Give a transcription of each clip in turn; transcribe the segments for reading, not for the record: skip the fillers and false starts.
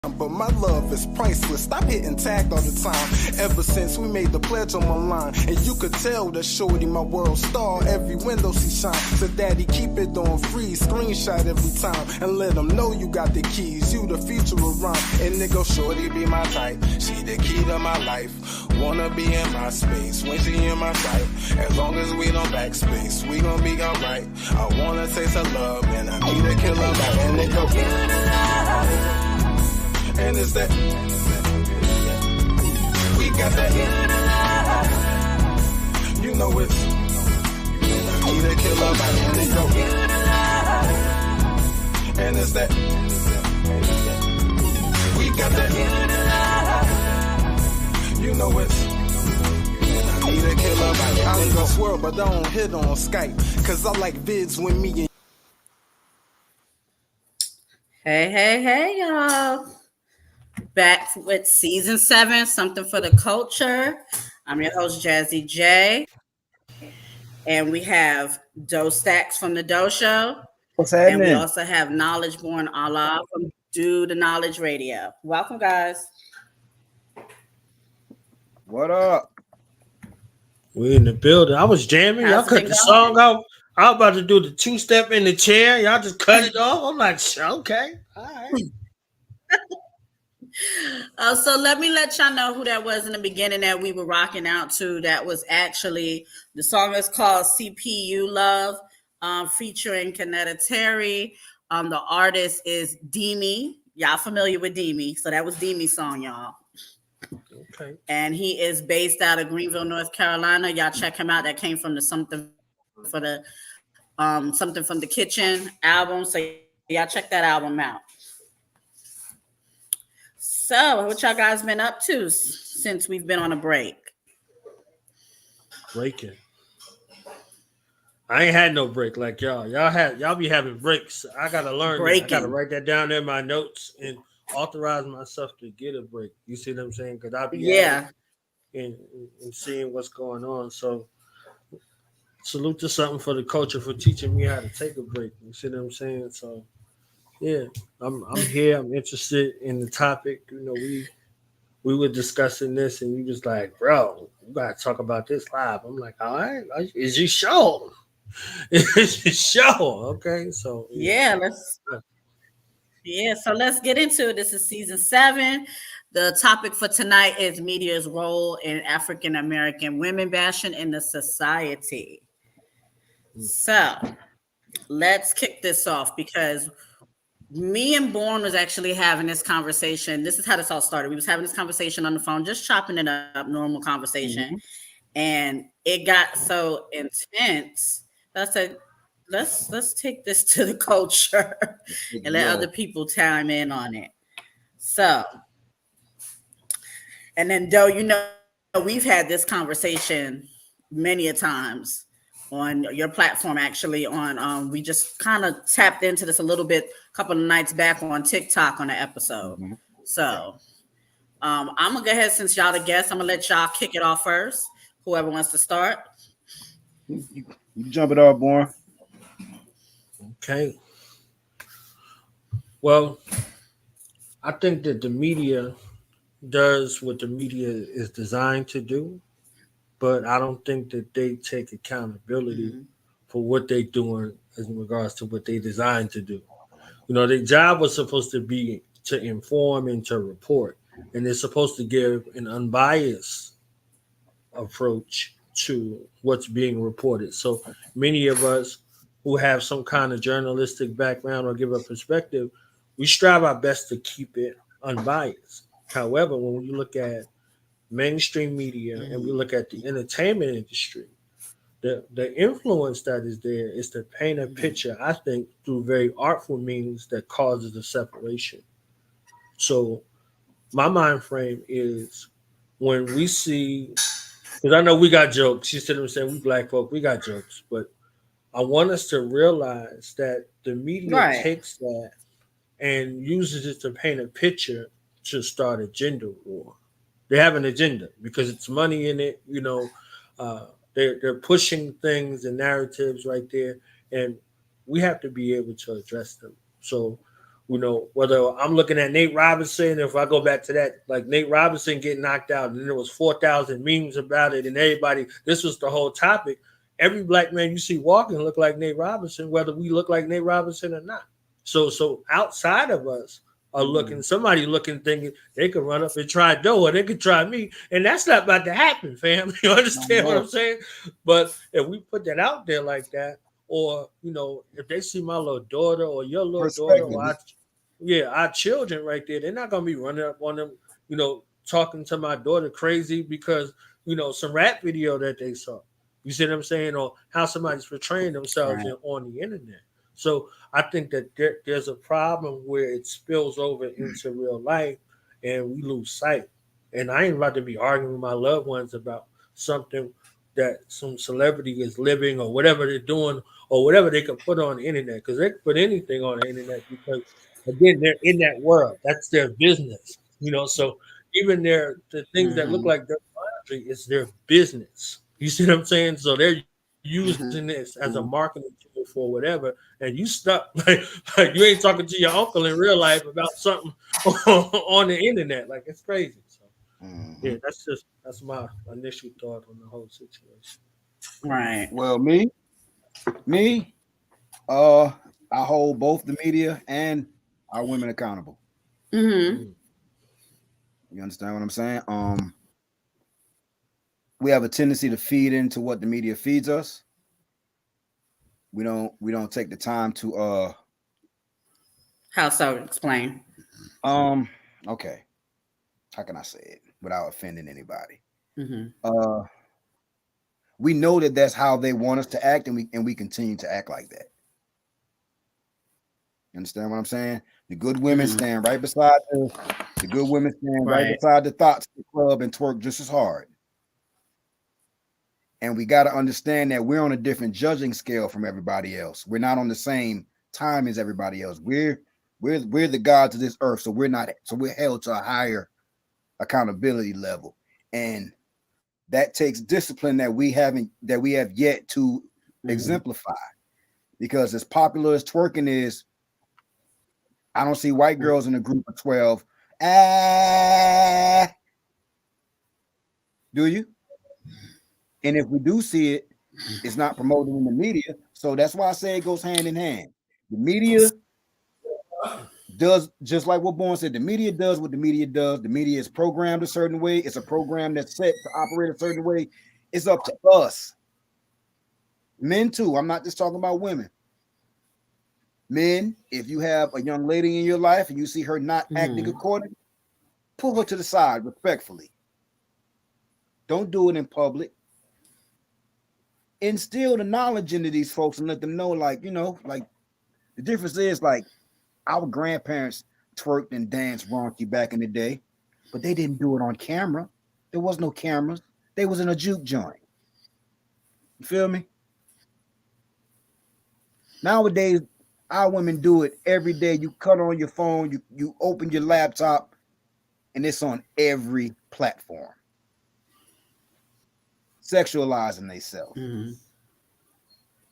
But my love is priceless. Stop hitting tag all the time. Ever since we made the pledge on my line, and you could tell that shorty my world star. Every window she shine. So daddy, keep it on freeze. Screenshot every time and let them know you got the keys. You the future of rhyme. And nigga, shorty be my type. She the key to my life. Wanna be in my space when she in my sight. As long as we don't backspace, we gon' be alright. I wanna taste her love and I need a killer back. And nigga, and it's that we got that you know it's need a killer by and it's that we got that you know it's need a killer by I ain't gon' swear but I don't hit on Skype cause I like vids with me and hey y'all. Back with season 7, something for the culture. I'm your host, Jazzy J. And we have Doe Stacks from the Doe Show. What's happening? And we also have Knowledge Born Allah from Do the Knowledge Radio. Welcome, guys. What up? We in the building. I was jamming. Y'all cut the song out. I was about to do the 2-step in the chair. Y'all just cut it off. I'm like, okay. All right. So let me let y'all know who that was in the beginning that we were rocking out to. That was actually, the song is called CPU Love, featuring Kanetta Terry. The artist is Demi. Y'all familiar with Demi. So that was Demi's song, y'all. Okay. And he is based out of Greenville, North Carolina. Y'all check him out. That came from the Something from the Kitchen album. So y'all check that album out. So, what y'all guys been up to since we've been on a break? Breaking. I ain't had no break like y'all. Y'all be having breaks. I gotta learn that. I gotta write that down in my notes and authorize myself to get a break. You see what I'm saying? Because I'll be and seeing what's going on. So, salute to something for the culture for teaching me how to take a break. You see what I'm saying? So. Yeah, I'm here. I'm interested in the topic. You know, we were discussing this, and you was like, "Bro, you gotta talk about this live." I'm like, "All right, is your show? It's your show." Okay, so so let's get into it. This is season 7. The topic for tonight is media's role in African American women bashing in the society. So let's kick this off because me and Bourne was actually having this conversation. This is how this all started. We was having this conversation on the phone, just chopping it up, normal conversation. Mm-hmm. And it got so intense. I said, let's take this to the culture and let other people chime in on it. So, and then Doe, you know, we've had this conversation many a times on your platform, actually. On we just kind of tapped into this a little bit a couple of nights back on TikTok on an episode. Mm-hmm. So I'm gonna go ahead, since y'all the guests, I'm gonna let y'all kick it off first. Whoever wants to start. You jump it off, Bourne. Okay. Well, I think that the media does what the media is designed to do, but I don't think that they take accountability for what they're doing in regards to what they designed to do. You know, their job was supposed to be to inform and to report, and they're supposed to give an unbiased approach to what's being reported. So many of us who have some kind of journalistic background or give a perspective, we strive our best to keep it unbiased. However, when we look at mainstream media and we look at the entertainment industry, the influence that is there is to paint a picture, I think, through very artful means that causes a separation. So my mind frame is when we see, because I know we got jokes, you see what I'm saying, we black folk, we got jokes, but I want us to realize that the media takes that and uses it to paint a picture to start a gender war. They have an agenda because it's money in it, you know. They're pushing things and narratives right there, and we have to be able to address them. So You know, whether I'm looking at Nate Robinson, if I go back to that, like Nate Robinson getting knocked out, and there was 4,000 memes about it, and everybody, this was the whole topic. Every black man you see walking look like Nate Robinson, whether we look like Nate Robinson or not. So outside of us are looking, somebody looking, thinking they could run up and try Doe, or they could try me, and that's not about to happen, fam. You understand what I'm saying? But if we put that out there like that, or you know, if they see my little daughter or your little daughter, or our children right there, they're not gonna be running up on them, you know, talking to my daughter crazy because, you know, some rap video that they saw. You see what I'm saying? Or how somebody's portraying themselves on the internet. So I think that there's a problem where it spills over into real life and we lose sight. And I ain't about to be arguing with my loved ones about something that some celebrity is living or whatever they're doing or whatever they can put on the internet, because they can put anything on the internet because, again, they're in that world. That's their business, you know. So even the things that look like their laundry is their business. You see what I'm saying? So they're using this as a marketing tool for whatever, and you stuck like you ain't talking to your uncle in real life about something on the internet. Like, it's crazy. So yeah, that's my initial thought on the whole situation. Right. Well, me, I hold both the media and our women accountable. Mm-hmm. You understand what I'm saying? We have a tendency to feed into what the media feeds us. We don't take the time to How so? Explain. Okay. How can I say it without offending anybody? Mm-hmm. We know that that's how they want us to act, and we continue to act like that. You understand what I'm saying? The good women stand right beside the good women stand right beside the thoughts club and twerk just as hard. And we got to understand that we're on a different judging scale from everybody else. We're not on the same time as everybody else. We're the gods of this earth, so we're held to a higher accountability level, and that takes discipline that we have yet to exemplify. Because as popular as twerking is, I don't see white girls in a group of 12. Do you? And if we do see it, it's not promoted in the media. So that's why I say it goes hand in hand. The media does, just like what Bourne said, the media does what the media does. The media is programmed a certain way. It's a program that's set to operate a certain way. It's up to us. Men too. I'm not just talking about women. Men, if you have a young lady in your life and you see her not acting accordingly, pull her to the side respectfully. Don't do it in public. Instill the knowledge into these folks and let them know, like, you know, like the difference is, like, our grandparents twerked and danced raunchy back in the day, but they didn't do it on camera. There was no cameras. They was in a juke joint. You feel me? Nowadays, our women do it every day. You cut on your phone, you open your laptop, and it's on every platform. Sexualizing themselves.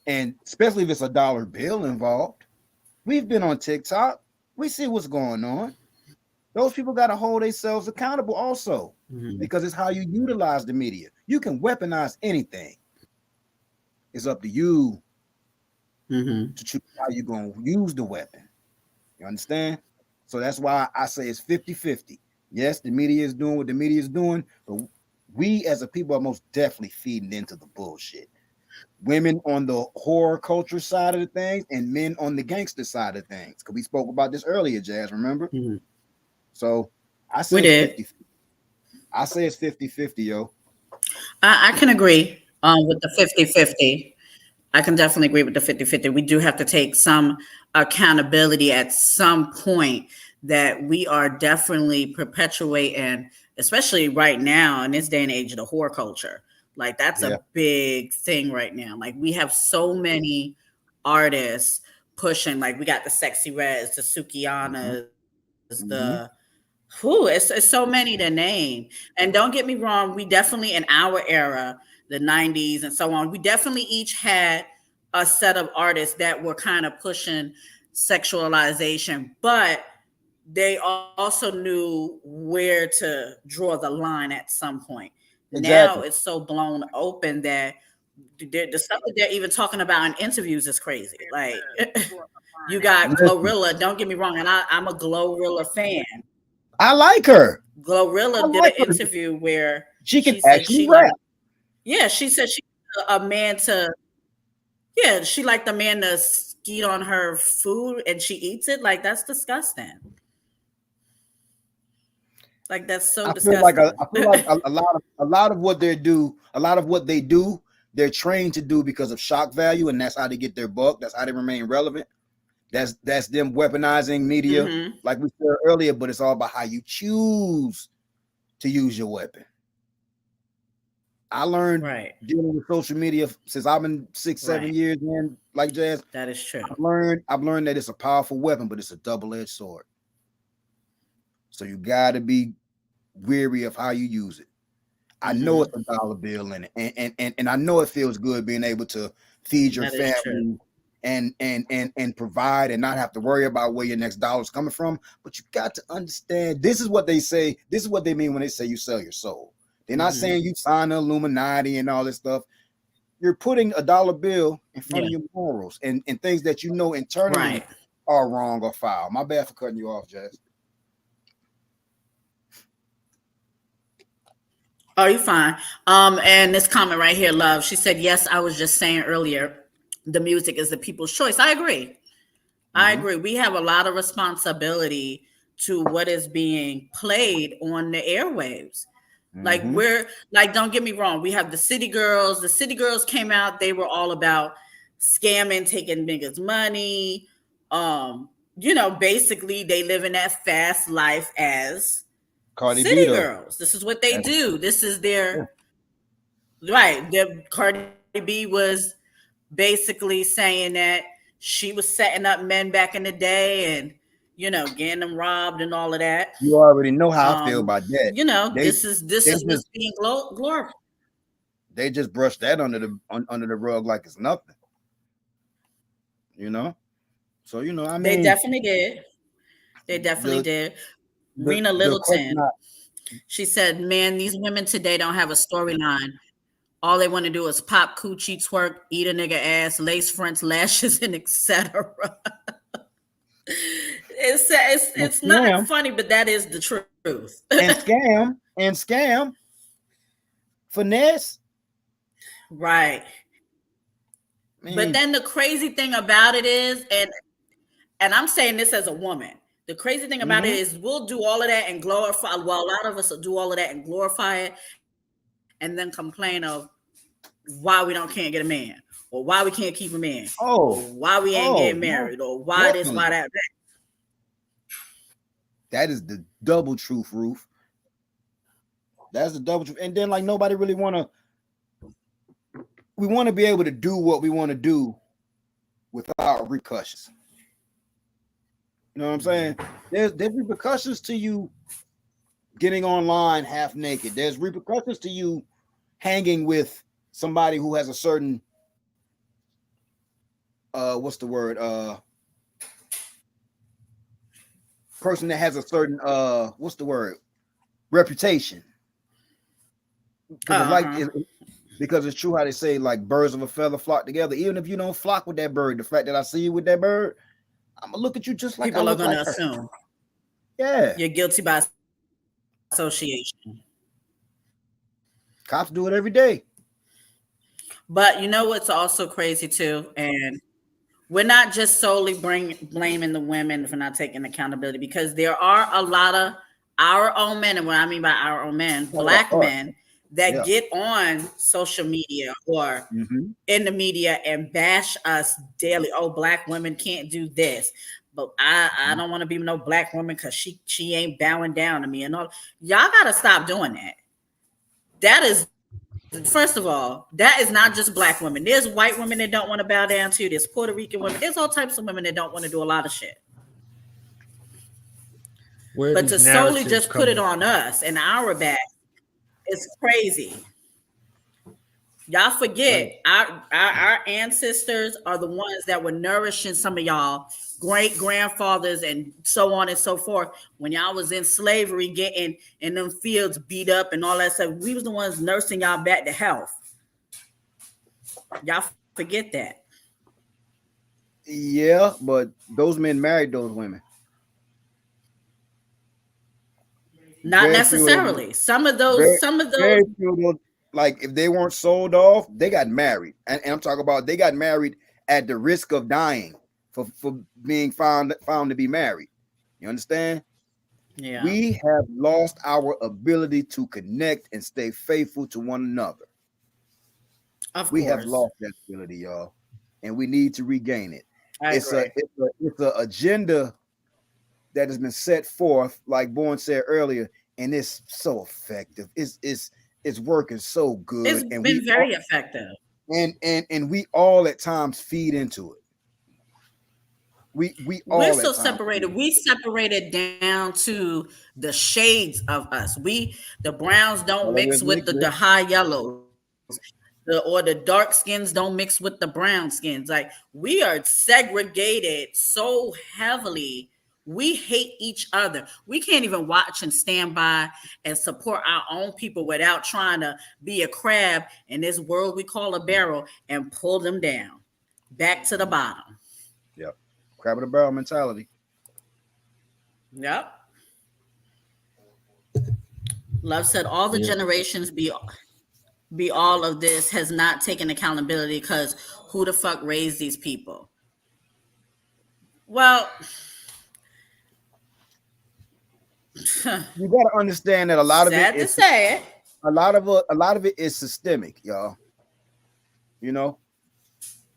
And especially if it's a dollar bill involved. We've been on TikTok. We see what's going on. Those people got to hold themselves accountable also, because it's how you utilize the media. You can weaponize anything. It's up to you to choose how you're going to use the weapon. You understand? So that's why I say it's 50-50. Yes, the media is doing what the media is doing, but we as a people are most definitely feeding into the bullshit. Women on the horror culture side of the things and men on the gangster side of things. Because we spoke about this earlier, Jazz, remember? So I say it's 50-50. I say it's 50-50, yo. I can agree with the 50-50. I can definitely agree with the 50-50. We do have to take some accountability at some point that we are definitely perpetuating, especially right now in this day and age of the horror culture. Like, that's a big thing right now. Like, we have so many artists pushing, like, we got the Sexy Reds, the Sukianas, it's so many to name. And don't get me wrong, we definitely, in our era, the 90s and so on, we definitely each had a set of artists that were kind of pushing sexualization, but they also knew where to draw the line at some point. Now Exactly. it's so blown open that the stuff that they're even talking about in interviews is crazy. Like you got Listen, Glorilla. Don't get me wrong, and I'm a Glorilla fan. I like her. I Glorilla did like an her. interview where She can she said actually she rap. liked, yeah, she said she a man to, yeah, she liked the man to skeet on her food and she eats it. Like that's disgusting. Like that's so disgusting. I feel like a lot of what they do, they're trained to do because of shock value, and that's how they get their buck. That's how they remain relevant. That's them weaponizing media, Hmm. like we said earlier. But it's all about how you choose to use your weapon. I learned Right. dealing with social media since I've been 6, 7 Right. years in, like Jazz. That is true. I've learned that it's a powerful weapon, but it's a double-edged sword. So you got to be weary of how you use it. I know it's a dollar bill in it, and I know it feels good being able to feed your That is true. family and provide and not have to worry about where your next dollar is coming from. But you got to understand, this is what they say. This is what they mean when they say you sell your soul. They're not saying you sign the Illuminati and all this stuff. You're putting a dollar bill in front of Yeah. your morals and things that you know internally Right. are wrong or foul. My bad for cutting you off, Jazz. Oh, you fine. And this comment right here, love. She said, "Yes, I was just saying earlier, the music is the people's choice." I agree. I Mhm. agree. We have a lot of responsibility to what is being played on the airwaves. Like Mhm. we're like, don't get me wrong. We have the city girls. The city girls came out. They were all about scamming, taking niggas' money. Basically they live in that fast life as Cardi B city though. girls. This is what they That's do. This is yeah. their right. The Cardi B was basically saying that she was setting up men back in the day and getting them robbed and all of that. You already know how I feel about that. They This they is just what's being glorified. they just brush that under the rug like it's nothing, you know. So I They mean, definitely did. They definitely the did. Rena the question Littleton, she said, "Man, these women today don't have a storyline. All they want to do is pop coochie, twerk, eat a nigga ass, lace fronts, lashes, and etc." and It's not scam funny, but that is the truth. and scam finesse. Right. I But mean, then the crazy thing about it is, and I'm saying this as a woman, the crazy thing about it mhm. is we'll do all of that and glorify. Well, a lot of us will do all of that and glorify it, and then complain of why we don't can't get a man, or why we can't keep a man, or Oh, why we ain't oh, getting most married, or why this, why definitely. that. That is the double truth, Roof. That's the double truth. And then like nobody really we want to be able to do what we want to do without repercussions. You know what I'm saying? There's repercussions to you getting online half naked. There's repercussions to you hanging with somebody who has a certain what's the word? Person that has a certain what's the word? Reputation. Because it's Uh like huh. because it's true how they say like birds of a feather flock together. Even if you don't flock with that bird, the fact that I see you with that bird, I'm gonna look at you just like I People are look going like to her. assume Yeah. you're guilty by association. Cops do it every day. But you know what's also crazy too, and we're not just solely blaming the women for not taking accountability because there are a lot of our own men, and what I mean by our own men, Oh, of black course. men that Yeah. get on social media or Mm-hmm. in the media and bash us daily. Oh, black women can't do this. But I don't want to be no black woman because she ain't bowing down to me and all. Y'all gotta stop doing that. That is first of all, that is not just black women. There's white women that don't want to bow down to you. There's Puerto Rican women. There's all types of women that don't want to do a lot of shit. Where But these to solely narratives just put it coming on from? us and our back is crazy. Y'all forget Right. our ancestors are the ones that were nourishing some of y'all great grandfathers and so on and so forth. When y'all was in slavery, getting in them fields beat up and all that stuff, we was the ones nursing y'all back to health. Y'all forget that. Yeah, but those men married those women. Not Very few of them. necessarily. Very, Some of those. very few of those. Like if they weren't sold off, they got married, and I'm talking about they got married at the risk of dying for being found to be married. You understand? Yeah, We have lost our ability to connect and stay faithful to one another. of We have course. lost that ability, y'all, and we need to regain it. I It's agree. a agenda that has been set forth, like Bourne said earlier, and it's so effective. It's working so good, It's and been very effective. and we all at times feed into it. We We're all so at times separated. feed We separated down to the shades of us. The browns don't color mix doesn't with the exist. high yellows. Or the dark skins don't mix with the brown skins. Like we are segregated so heavily. We hate each other. We can't even watch and stand by and support our own people without trying to be a crab in this world we call a barrel and pull them down back to the bottom. Yep, crab in the barrel mentality. Yep. Love said all the Yeah. generations be all of this has not taken accountability because who the fuck raised these people? Well, You got to understand that a lot of it sad to is say it. a lot of it is systemic, y'all. You know,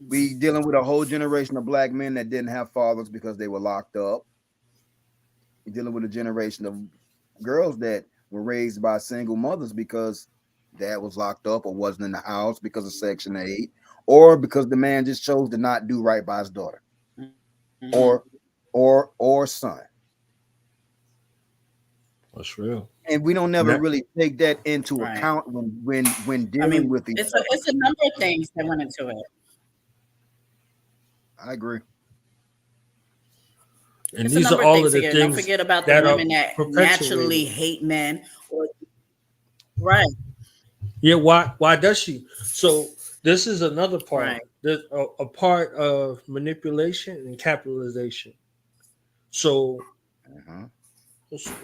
we dealing with a whole generation of black men that didn't have fathers because they were locked up. We're dealing with a generation of girls that were raised by single mothers because dad was locked up or wasn't in the house because of Section 8, or because the man just chose to not do right by his daughter Mm-hmm. or or son. That's real. And we don't And never that, really take that into Right. account when I dealing mean, with each other. it's a number of things that went into it. I agree. and It's a these are number of all things of the again. Don't things forget about the that are women that naturally perpetuated. hate men. Right. Yeah, why does she? So this is another part. Right. There's a part of manipulation and capitalization. So Uh-huh.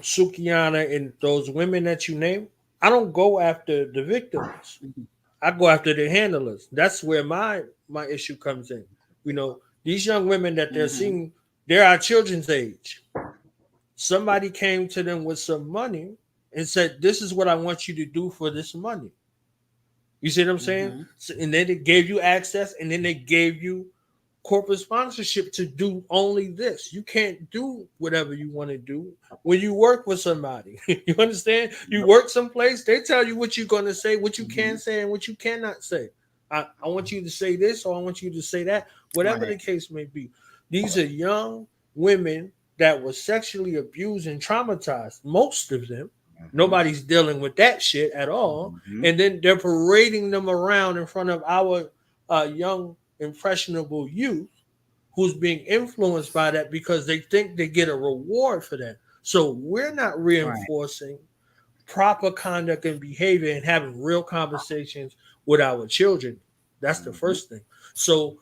Sukiana and those women that you name, I don't go after the victims. I go after the handlers. That's where my issue comes in. You know, these young women that they're Mm-hmm. seeing, they're our children's age. Somebody came to them with some money and said, "This is what I want you to do for this money." You see what I'm saying? Mm-hmm. So, and then they gave you access, and then they gave you corporate sponsorship to do only this. You can't do whatever you want to do when you work with somebody. You understand? You Yep. work someplace, they tell you what you're going to say, what you can Mhm. say, and what you cannot say. I want you to say this, or I want you to say that, whatever Right. the case may be. These are young women that were sexually abused and traumatized, most of them. Mhm. Nobody's dealing with that shit at all. Mhm. And then they're parading them around in front of our young, impressionable youth who's being influenced by that because they think they get a reward for that. So we're not Right. reinforcing proper conduct and behavior and having real conversations with our children. That's the Mhm. first thing. So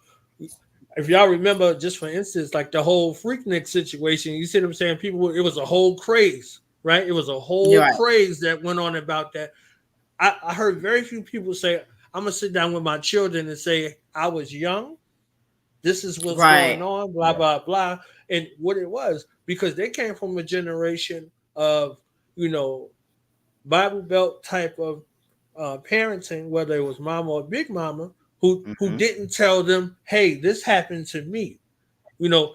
if y'all remember, just for instance, like the whole Freaknik situation, you see what I'm saying? People, it was a whole craze, right? It was a You're whole right. craze that went on about that. I heard very few people say, I'm gonna sit down with my children and say, I was young, this is what's going Right. on, blah, Yeah. blah, blah. And what it was, because they came from a generation of, you know, Bible Belt type of parenting, whether it was mama or big mama, who Mhm. didn't tell them, hey, this happened to me. You know,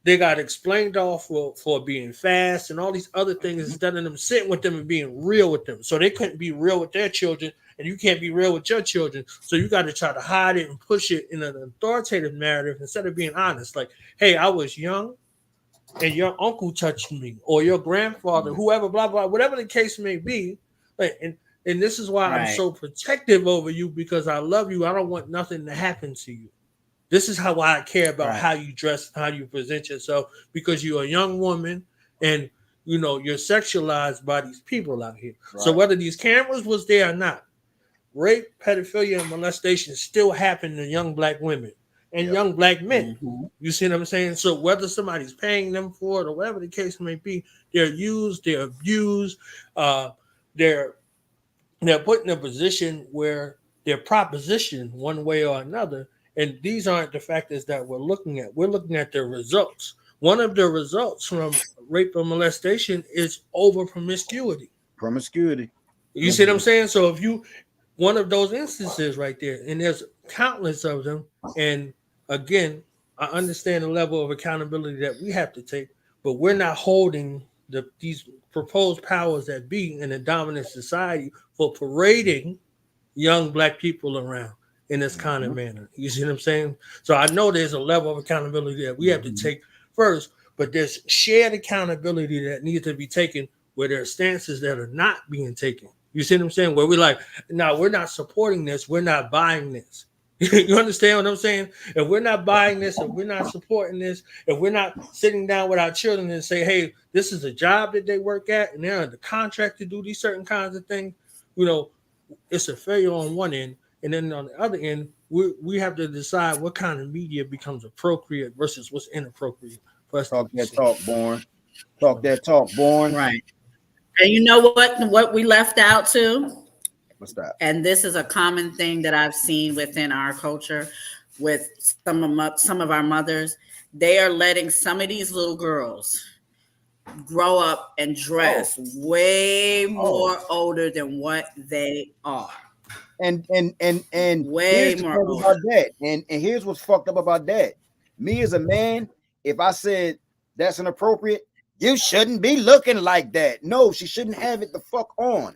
they got explained off for being fast and all these other things Mhm. instead of them sitting with them and being real with them. So they couldn't be real with their children, and you can't be real with your children. So you got to try to hide it and push it in an authoritative narrative instead of being honest. Like, hey, I was young and your uncle touched me, or your grandfather, Mhm. whoever, blah blah, whatever the case may be. Like, and And this is why I'm so protective over you, because I love you. I don't want nothing to happen to you. This is how I care about how you dress, how you present yourself, because you're a young woman and you're sexualized by these people out here. Right. So whether these cameras was there or not, rape, pedophilia, and molestation still happen to young black women and young black men. Mm-hmm. You see what I'm saying? So whether somebody's paying them for it or whatever the case may be, they're used, they're abused, they're put in a position where they're propositioned one way or another. And these aren't the factors that we're looking at. We're looking at the results. One of the results from rape or molestation is over promiscuity. You see what I'm saying? So if you, one of those instances right there, and there's countless of them. And again, I understand the level of accountability that we have to take, but we're not holding these proposed powers that be in a dominant society for parading young black people around in this kind of manner. You see what I'm saying? So I know there's a level of accountability that we have to take first, but there's shared accountability that needs to be taken where there are stances that are not being taken. You see what I'm saying? Where we're like, no, we're not supporting this. We're not buying this. You understand what I'm saying? If we're not buying this, if we're not supporting this, if we're not sitting down with our children and say, hey, this is a job that they work at and they're under contract to do these certain kinds of things, it's a failure on one end. And then on the other end, we have to decide what kind of media becomes appropriate versus what's inappropriate for us. Talk that talk, born. Right. And you know what we left out too? What's that? And this is a common thing that I've seen within our culture with some of our mothers. They are letting some of these little girls grow up and dress way more older than what they are. And way more about that. And here's what's fucked up about that. Me as a man, if I said that's inappropriate, you shouldn't be looking like that. No, she shouldn't have it the fuck on.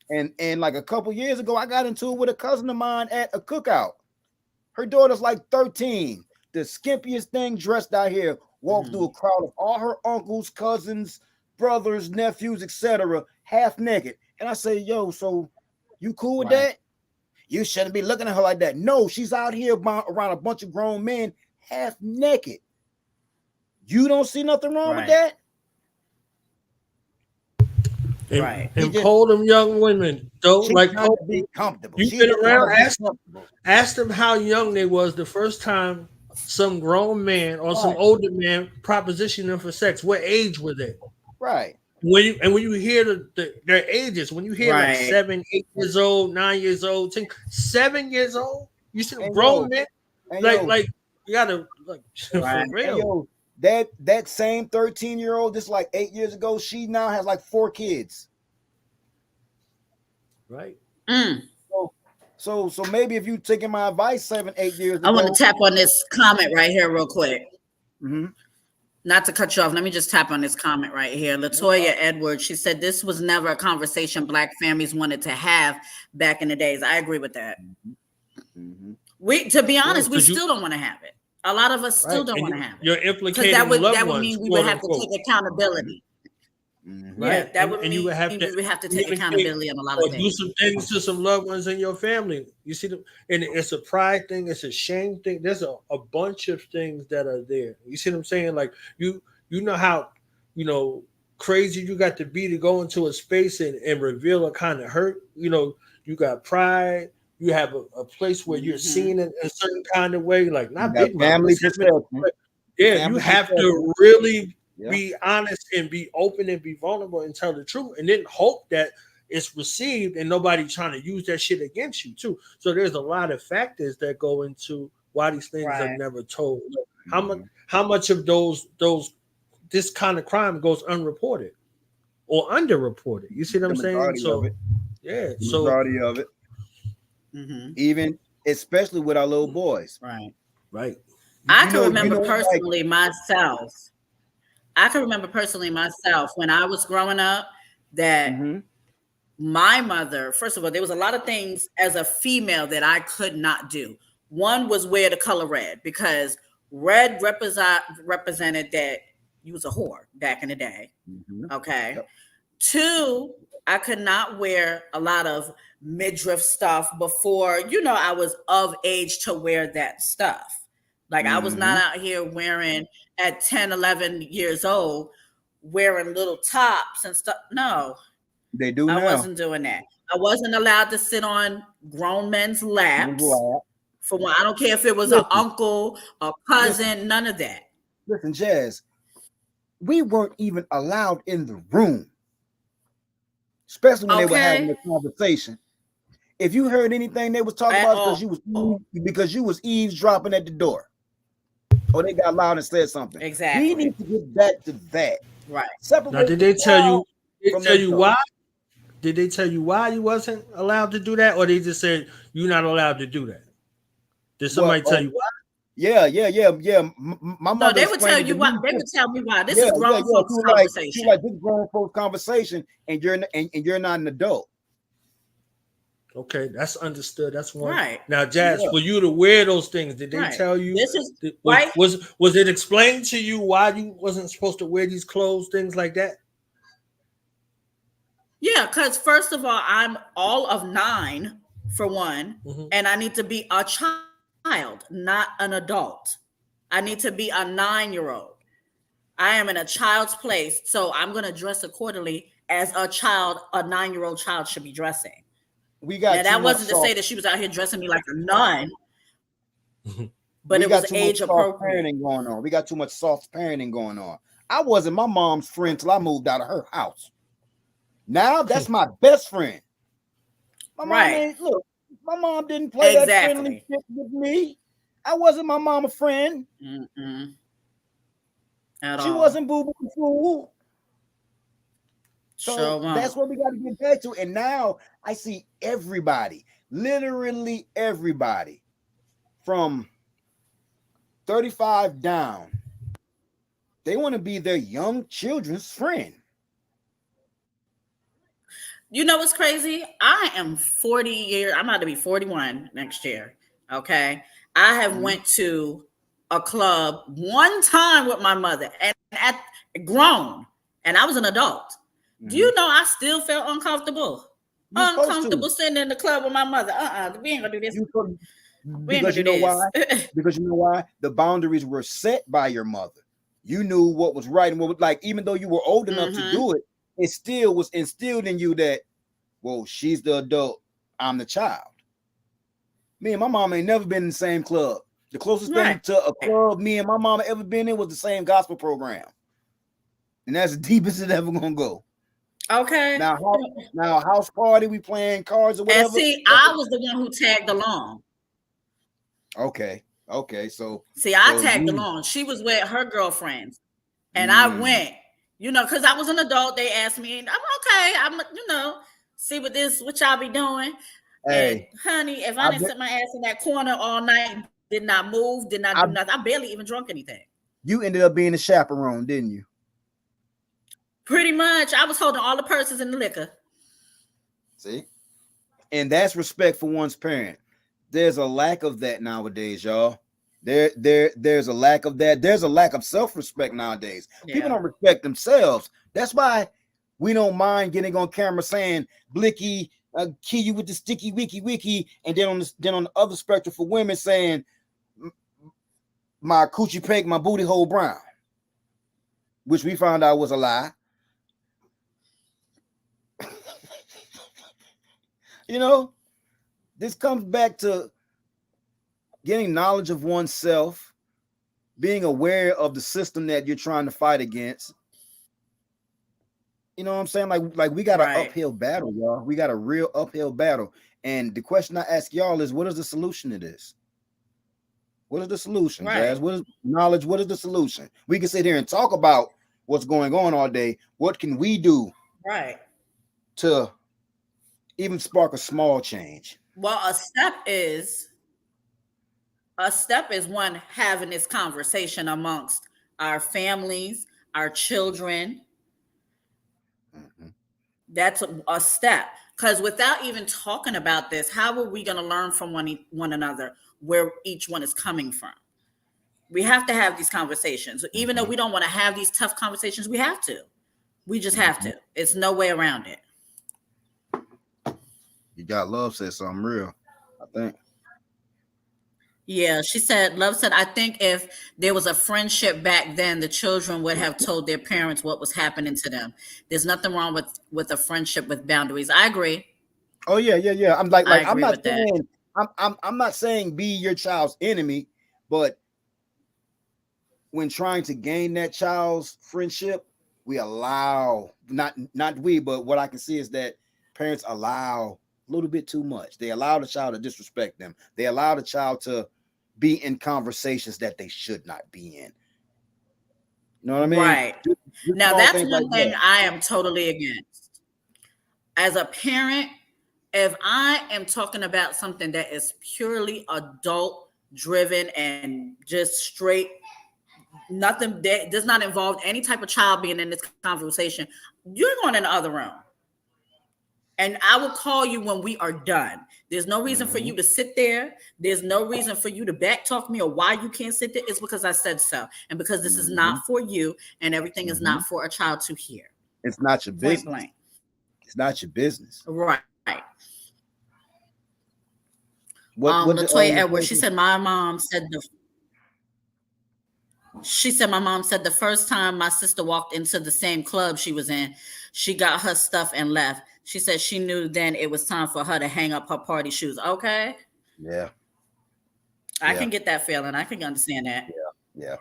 And like a couple years ago, I got into it with a cousin of mine at a cookout. Her daughter's like 13. The skimpiest thing dressed out here, walked through a crowd of all her uncles, cousins, brothers, nephews, etc., half naked. And I say, yo, so you cool with that? You shouldn't be looking at her like that. No, she's out here around a bunch of grown men half naked. You don't see nothing wrong with that? And call them young women. Don't like be comfortable. You've been around. Ask them how young they was the first time some grown man or some older man propositioned them for sex. What age were they? Right. When you hear their ages, when you hear like 7, 8 years old, 9 years old, 10, 7 years old, you see grown men like you gotta for real. That same 13-year-old, this like 8 years ago, she now has like 4 kids. Right. So maybe if you taking my advice 7, 8 years ago. I want to tap on this comment right here real quick. Mm-hmm. Not to cut you off, let me just tap on this comment right here. Latoya Edwards, she said this was never a conversation Black families wanted to have back in the days. I agree with that. Mm-hmm. To be honest, we still don't want to have it. A lot of us still don't want to have it. You're implicating that would ones, mean we would have to take accountability. Mm-hmm. Yeah, that would mean you would have to take accountability on a lot of things. Do some things to some loved ones in your family. You see them, and it's a pride thing, it's a shame thing. There's a bunch of things that are there. You see what I'm saying? Like you know how crazy you got to be to go into a space and reveal a kind of hurt. You got pride. You have a place where you're seen in a certain kind of way, like not big family. You have to really be honest and be open and be vulnerable and tell the truth, and then hope that it's received and nobody trying to use that shit against you too. So there's a lot of factors that go into why these things are never told. How much of this kind of crime goes unreported or underreported? You see what I'm saying? So majority of it. Mm-hmm. Even especially with our little boys. Right. I can remember personally myself when I was growing up that my mother, first of all, there was a lot of things as a female that I could not do. One was wear the color red, because red represented that you was a whore back in the day. Mm-hmm. Okay. Yep. Two, I could not wear a lot of midriff stuff before, I was of age to wear that stuff. Like I was not out here wearing at 10, 11 years old, wearing little tops and stuff. No, They do I now. wasn't doing that. I wasn't allowed to sit on grown men's laps. For one, I don't care if it was an uncle, a cousin, none of that. Listen, Jazz, we weren't even allowed in the room, especially when they were having a conversation. If you heard anything they was talking about, because you was eavesdropping at the door, or they got loud and said something. Exactly. We need to get back to that. Right. Now, did they tell you why? Did they tell you why you wasn't allowed to do that, or they just said you're not allowed to do that? Did somebody tell you why? Yeah. My mother. No, they would tell you why. They would tell me why. This is grown folks conversation. Like this grown folks conversation, and you're not an adult. Okay, that's understood. That's one. Right. Now, Jazz, for you to wear those things, did they tell you? This is was it explained to you why you wasn't supposed to wear these clothes, things like that? Yeah, because first of all, I'm all of 9 for one, and I need to be a child, not an adult. I need to be a 9-year-old. I am in a child's place, so I'm going to dress accordingly as a child, a 9-year-old child should be dressing. Now, that wasn't to say that she was out here dressing me like a nun, but it was age appropriate. Going on. We got too much soft parenting going on. I wasn't my mom's friend till I moved out of her house. Now that's my best friend. My mom didn't play that friendly shit with me. I wasn't my mama friend. She wasn't boo-boo fool. So that's what we got to get back to. And now I see everybody, literally everybody, from 35 down. They want to be their young children's friend. You know what's crazy? I am 40 years. I'm about to be 41 next year. Okay. I have went to a club one time with my mother and grown, and I was an adult. Do you know I still felt uncomfortable? Uncomfortable sitting in the club with my mother. We ain't gonna do this. Because you know why? Because you know why? The boundaries were set by your mother. You knew what was right and what was like, even though you were old enough to do it, it still was instilled in you that, well, she's the adult, I'm the child. Me and my mom ain't never been in the same club. The closest thing to a club me and my mama ever been in was the same gospel program. And that's the deepest it's ever gonna go. Okay. Now house party, we playing cards or whatever. And see, I was the one who tagged along. Okay. So I tagged along. She was with her girlfriends, and I went. Because I was an adult. They asked me, and I'm okay. I'm, see what y'all be doing. Hey, and honey, if I didn't sit my ass in that corner all night, did not move, did not do nothing. I barely even drunk anything. You ended up being a chaperone, didn't you? Pretty much. I was holding all the purses and the liquor. See? And that's respect for one's parent. There's a lack of that nowadays, y'all. There's a lack of that. There's a lack of self-respect nowadays. Yeah. People don't respect themselves. That's why we don't mind getting on camera saying, Blicky, kill you with the sticky wiki, and then on the other spectrum for women saying, my coochie pink, my booty hole brown, which we found out was a lie. This comes back to getting knowledge of oneself, being aware of the system that you're trying to fight against. You know what I'm saying? Like we got an uphill battle, y'all. We got a real uphill battle. And the question I ask y'all is, what is the solution to this? What is the solution, Jazz? What is knowledge? What is the solution? We can sit here and talk about what's going on all day. What can we do to even spark a small change? Well, a step is one, having this conversation amongst our families, our children. That's a step, because without even talking about this, how are we going to learn from one another where each one is coming from? We have to have these conversations. Even though we don't want to have these tough conversations, we have to. We just have to. It's no way around it. You got love said something real, I think. Yeah, she said, Love said, I think if there was a friendship back then, the children would have told their parents what was happening to them. There's nothing wrong with a friendship with boundaries. I agree. Oh yeah. I'm I I'm agree not with that. saying I'm not saying be your child's enemy, but when trying to gain that child's friendship, we allow not we, but what I can see is that parents allow a little bit too much. They allow the child to disrespect them. They allow the child to be in conversations that they should not be in. You know what I mean? Right. Just Now, small that's things one like thing that. I am totally against. As a parent, if I am talking about something that is purely adult driven and just straight, nothing that does not involve any type of child being in this conversation, you're going in the other room. And I will call you when we are done. There's no reason for you to sit there. There's no reason for you to back talk me or why you can't sit there. It's because I said so. And because this is not for you and everything is not for a child to hear. It's not your Point business. blank. It's not your business. Right. What Latoya Edwards, she said my mom said the first time my sister walked into the same club she was in, she got her stuff and left. She said she knew then it was time for her to hang up her party shoes. Okay. Yeah. I can get that feeling. I can understand that. Yeah.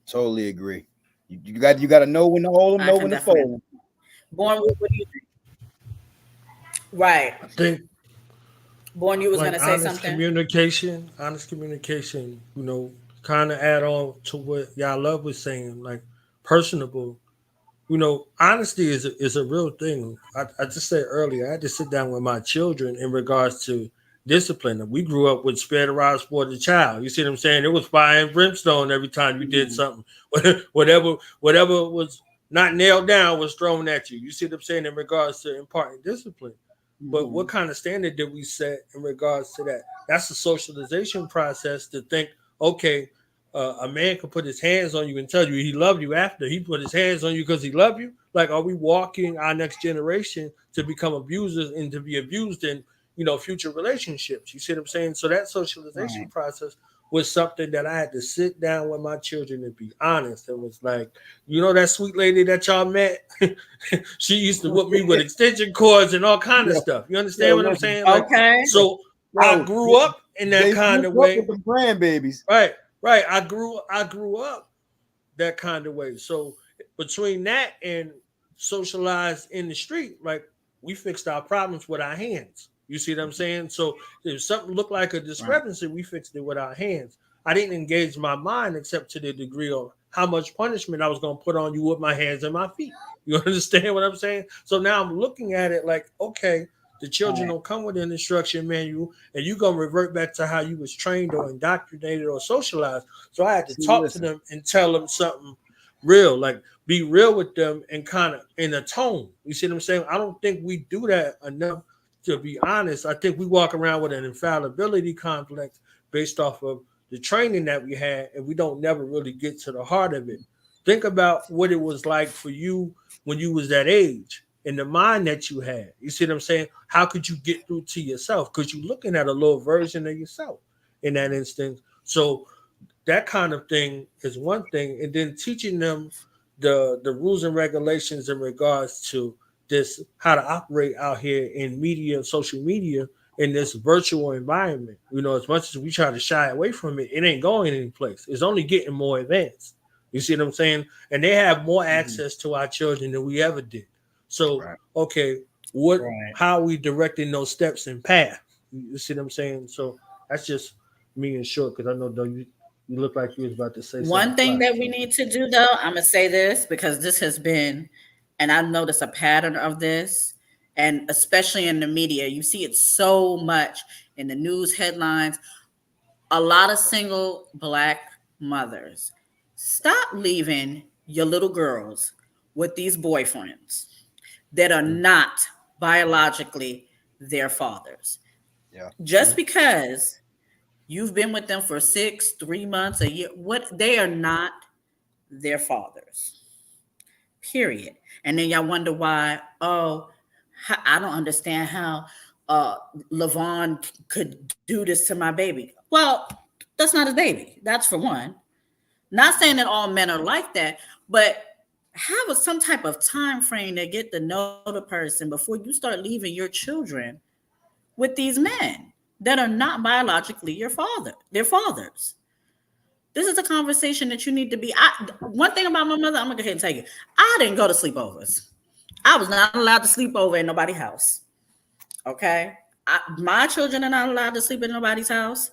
Totally agree. You got to know when to hold them, know when to fold them. Born, what do you think? Right. I think Born, you was like going to say something? Honest communication, kind of add on to what y'all love was saying, like personable. Honesty is a real thing. I just said earlier, I had to sit down with my children in regards to discipline. We grew up with spare the rod, spoil the child. You see what I'm saying? It was fire and brimstone every time you did something. whatever was not nailed down was thrown at you. You see what I'm saying in regards to imparting discipline. But what kind of standard did we set in regards to that? That's a socialization process to think, okay, a man can put his hands on you and tell you he loved you after he put his hands on you because he loved you. Like, are we walking our next generation to become abusers and to be abused in, future relationships? You see what I'm saying? So that socialization process was something that I had to sit down with my children and be honest. It was like, that sweet lady that y'all met, she used to whip me with extension cords and all kind of stuff. You understand what I'm saying? Like, okay. So I grew up in that kind of way. With the grandbabies. Right. I grew up that kind of way. So between that and socialized in the street, like we fixed our problems with our hands. You see what I'm saying? So if something looked like a discrepancy, we fixed it with our hands. I didn't engage my mind except to the degree of how much punishment I was going to put on you with my hands and my feet. You understand what I'm saying? So now I'm looking at it like, okay, the children don't come with an instruction manual, and you're going to revert back to how you was trained or indoctrinated or socialized. So I had to talk to them and tell them something real, like be real with them and kind of in a tone. You see what I'm saying? I don't think we do that enough, to be honest. I think we walk around with an infallibility complex based off of the training that we had, and we don't never really get to the heart of it. Think about what it was like for you when you was that age and the mind that you had. You see what I'm saying? How could you get through to yourself? Because you're looking at a little version of yourself in that instance. So that kind of thing is one thing. And then teaching them the rules and regulations in regards to this, how to operate out here in media, social media, in this virtual environment. As much as we try to shy away from it, it ain't going any place. It's only getting more advanced. You see what I'm saying? And they have more access to our children than we ever did. So, okay, how are we directing those steps and path? You see what I'm saying? So that's just me in short, because I know, though, you look like you was about to say something. One thing that we need to do, though, I'm going to say this because this has been, and I've noticed a pattern of this, and especially in the media, you see it so much in the news headlines. A lot of single Black mothers, stop leaving your little girls with these boyfriends that are not biologically their fathers. Yeah. Just because you've been with them for 6, 3 months, a year, they are not their fathers. period. And then y'all wonder why, I don't understand how Lavon could do this to my baby. Well, that's not his baby. That's for one. Not saying that all men are like that, but have some type of time frame to get to know the person before you start leaving your children with these men that are not biologically their fathers. This is a conversation that you need to be. One thing about my mother, I'm gonna go ahead and tell you, I didn't go to sleepovers. I was not allowed to sleep over in nobody's house. Okay, my children are not allowed to sleep in nobody's house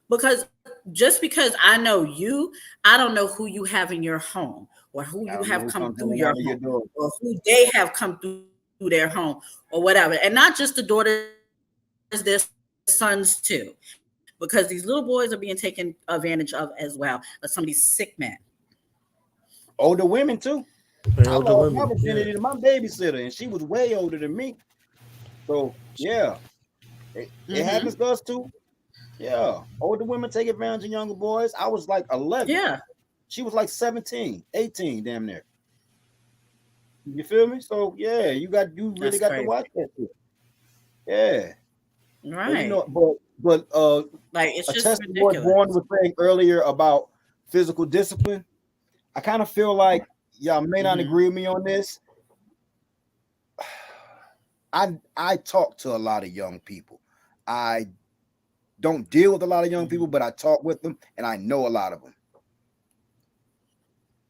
because just because I know you, I don't know who you have in your home or who you have come through your home or who they have come through their home or whatever. And not just the daughters, their sons too, because these little boys are being taken advantage of as well by some of these sick men. Older women too. And I older lost my women, virginity to my babysitter, and she was way older than me. So yeah, it happens to us too. Yeah, older women take advantage of younger boys. I was like 11. Yeah. She was like 17, 18, damn near. You feel me? So yeah, you really That's got crazy. to watch that shit. Yeah. Right. But like it's a just tested boy ridiculous. born was saying earlier about physical discipline. I kind of feel like y'all may not agree with me on this. I talk to a lot of young people. I don't deal with a lot of young people, but I talk with them and I know a lot of them.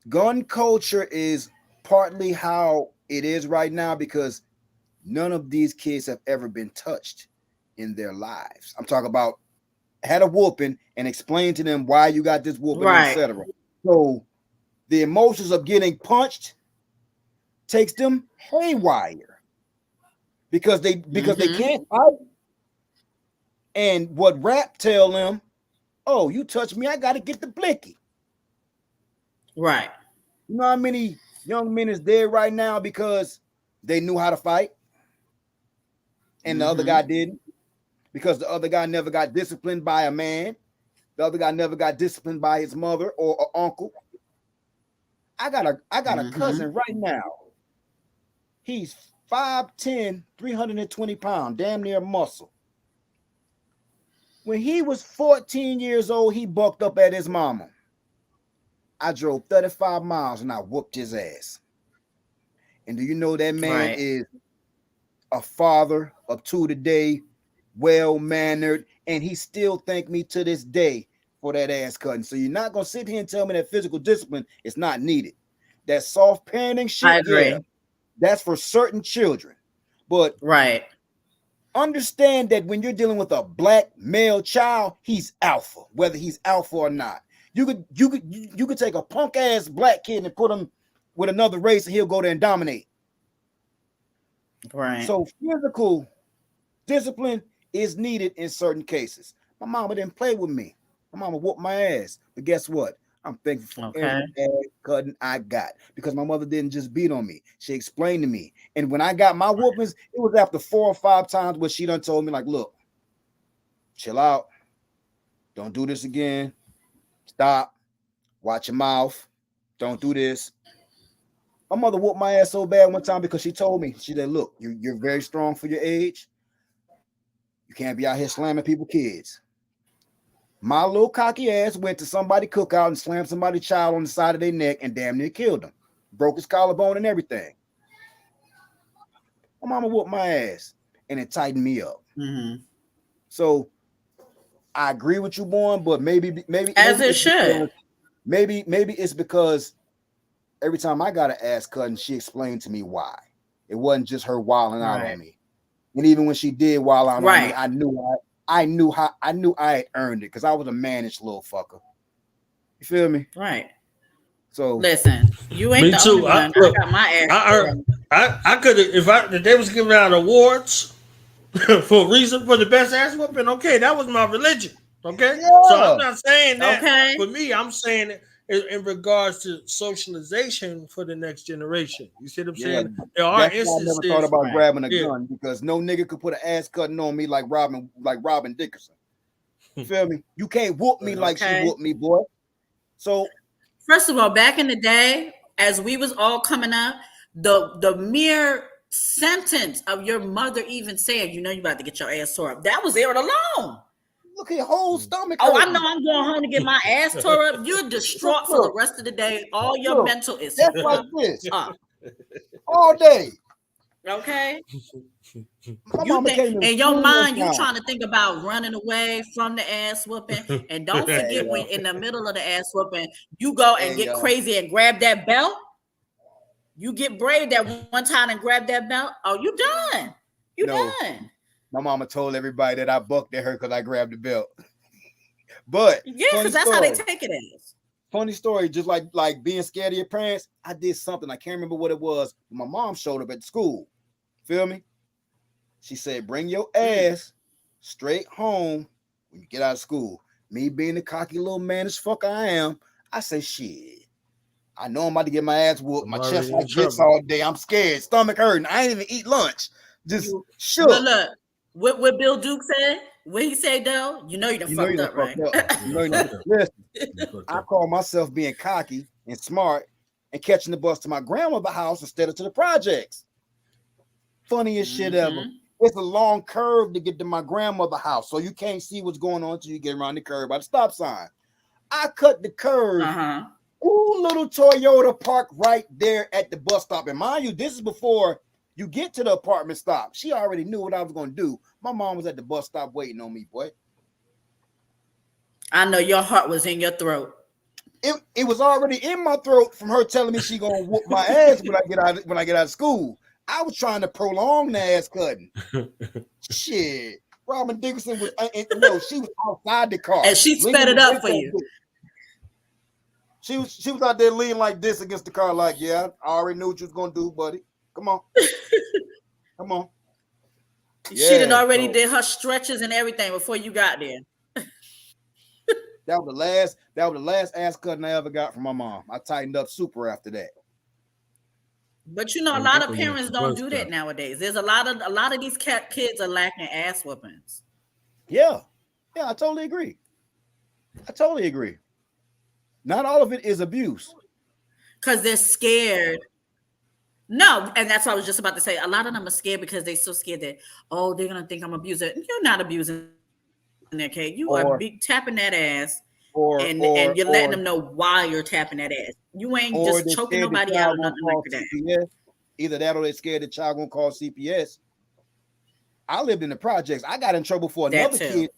Gun culture is partly how it is right now because none of these kids have ever been touched in their lives. I'm talking about had a whooping and explain to them why you got this whooping, Right. etc. So the emotions of getting punched takes them haywire because they can't fight. And what rap tell them, oh, you touch me, I got to get the blicky. Right. You know how many young men is dead right now because they knew how to fight and the other guy didn't, because the other guy never got disciplined by a man. The other guy never got disciplined by his mother or uncle. I got a cousin right now. He's 5'10", 320 pounds, damn near muscle. When he was 14 years old, he bucked up at his mama. I drove 35 miles and I whooped his ass. And do you know that man is a father of two today, well-mannered, and he still thank me to this day for that ass cutting. So you're not going to sit here and tell me that physical discipline is not needed. That soft parenting shit, yeah, that's for certain children. But understand that when you're dealing with a black male child, he's alpha, whether he's alpha or not. You could take a punk ass black kid and put him with another race and he'll go there and dominate. Right. So physical discipline is needed in certain cases. My mama didn't play with me. My mama whooped my ass. But guess what? I'm thankful for every ass cutting I got because my mother didn't just beat on me. She explained to me. And when I got my whoopings, it was after 4 or 5 times where she done told me, like, look, chill out. Don't do this again. Stop. Watch your mouth. Don't do this. My mother whooped my ass so bad one time because she told me, she said, look, you're very strong for your age. You can't be out here slamming people's kids. My little cocky ass went to somebody cookout and slammed somebody's child on the side of their neck and damn near killed him. Broke his collarbone and everything. My mama whooped my ass and it tightened me up. So I agree with you, Born, but maybe as it should. Maybe it's because every time I got an ass cutting, she explained to me why. It wasn't just her wilding out on me. And even when she did wild out on me, I knew I had earned it because I was a mannish little fucker. You feel me? Right. So listen, you ain't the only one. I got my ass. I could have if they was giving out awards for a reason for the best ass whooping. Okay, that was my religion. Okay, so I'm not saying that for me. I'm saying it in regards to socialization for the next generation. You see what I'm saying? There are instances. I never thought about grabbing a gun because no nigga could put an ass cutting on me like Robin Dickerson. You feel me? You can't whoop me like she whooped me, boy. So first of all, back in the day, as we was all coming up, The mere sentence of your mother even saying, you about to get your ass tore up, that was there alone. Look at your whole stomach. Oh, I know I'm going home to get my ass tore up. You're distraught for the rest of the day. All your mental is that's like this up all day. Okay. My You mama think came in your mind, you trying to think about running away from the ass whooping, and don't forget when in the middle of the ass whooping, you go and get crazy and grab that belt. You get brave that one time and grab that belt. Oh, you done. You done. My mama told everybody that I bucked at her because I grabbed the belt. But yeah, because that's how they take it as. Funny story, just like being scared of your parents. I did something. I can't remember what it was. My mom showed up at the school. Feel me? She said, bring your ass straight home when you get out of school. Me being the cocky little man as fuck I am, I say, shit. I know I'm about to get my ass whooped. My chest like this all day. I'm scared. Stomach hurting. I ain't even eat lunch. Just shook. Look. What Bill Duke said, what he said though, you done fucked up, right? Listen, I call myself being cocky and smart and catching the bus to my grandmother's house instead of to the projects. Funniest shit ever. It's a long curve to get to my grandmother's house, so you can't see what's going on until you get around the curve by the stop sign. I cut the curve. Ooh, little Toyota parked right there at the bus stop. And mind you, this is before you get to the apartment stop. She already knew what I was going to do. My mom was at the bus stop waiting on me, boy. I know your heart was in your throat. It was already in my throat from her telling me she gonna whoop my ass when I get out of school. I was trying to prolong the ass cutting. Shit, Robin Dickerson was she was outside the car and she sped it up for you. She was out there leaning like this against the car, like, yeah, I already knew what you was gonna do, buddy. Come on. Come on. She did already did her stretches and everything before you got there. That was the last ass cutting I ever got from my mom. I tightened up super after that. But a lot of parents don't do that nowadays. There's a lot of these kids are lacking ass whoopings. Yeah, I totally agree. Not all of it is abuse. Because they're scared. No, and that's what I was just about to say. A lot of them are scared because they're so scared that, they're going to think I'm abusing. You're not abusing their kid. You are tapping that ass and you're letting them know why you're tapping that ass. You ain't just choking nobody out or nothing like that. Either that or they're scared the child going to call CPS. I lived in the projects. I got in trouble for another kid.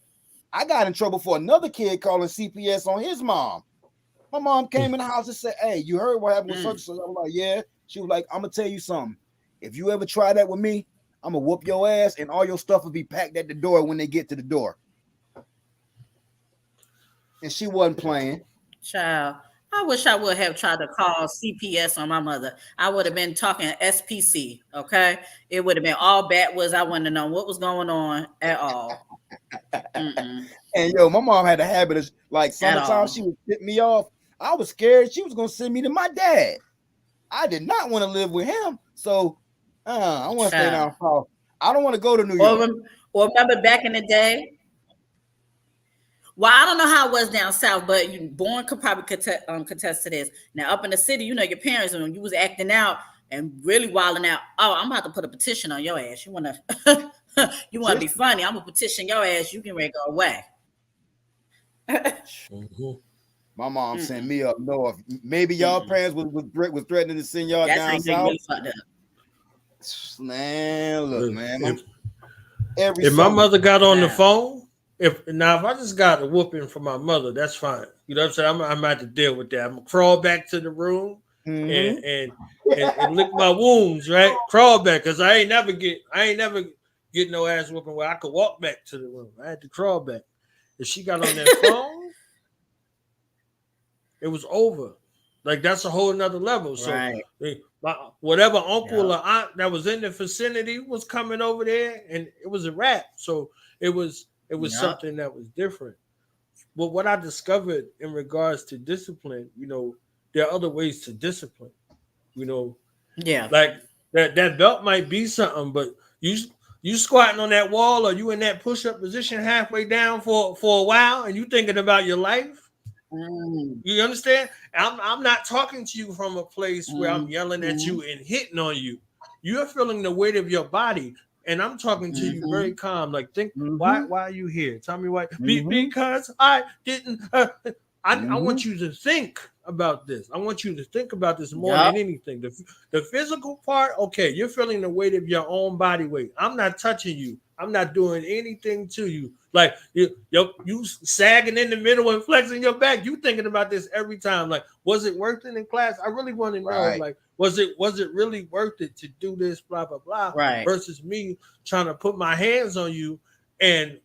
I got in trouble for another kid calling CPS on his mom. My mom came in the house and said, hey, you heard what happened with such and such? I was like, yeah. She was like, I'm going to tell you something. If you ever try that with me, I'm going to whoop your ass and all your stuff will be packed at the door when they get to the door. And she wasn't playing. Child, I wish I would have tried to call CPS on my mother. I would have been talking SPC, okay? It would have been all backwards. I wouldn't have known what was going on at all. And my mom had a habit of, like, summertime, she would tip me off. I was scared she was going to send me to my dad. I did not want to live with him. So I want to stay down south. I don't want to go to New York. Or remember back in the day? Well, I don't know how it was down south, but Born could probably contest to this. Now, up in the city, your parents, when you was acting out and really wilding out, I'm about to put a petition on your ass. You want to be funny? I'm going to petition your ass. You can ready to go away. My mom sent me up north. Maybe y'all parents was threatening to send y'all down south. Man, look, man. If my mother got on the phone, if I just got a whooping from my mother, that's fine. You know what I'm saying? I'm about to deal with that. I'm gonna crawl back to the room and lick my wounds, right? Crawl back, because I ain't never get no ass whooping where I could walk back to the room. I had to crawl back. If she got on that phone, it was over. Like, that's a whole nother level. So whatever uncle or aunt that was in the vicinity was coming over there, and it was a wrap. So it was something that was different. But what I discovered in regards to discipline, there are other ways to discipline. Like that belt might be something, but you squatting on that wall, or you in that push-up position halfway down for a while, and you thinking about your life. You understand? I'm not talking to you from a place where I'm yelling at you and hitting on you. You're feeling the weight of your body, and I'm talking to you very calm. Like, think, why are you here? Tell me why. Because I didn't. I want you to think about this. I want you to think about this more than anything. The physical part, okay, you're feeling the weight of your own body weight. I'm not touching you. I'm not doing anything to you. Like you sagging in the middle and flexing your back. You thinking about this every time. Like, was it worth it in class? I really want to know. Like, was it really worth it to do this? Blah blah blah. Right. Versus me trying to put my hands on you and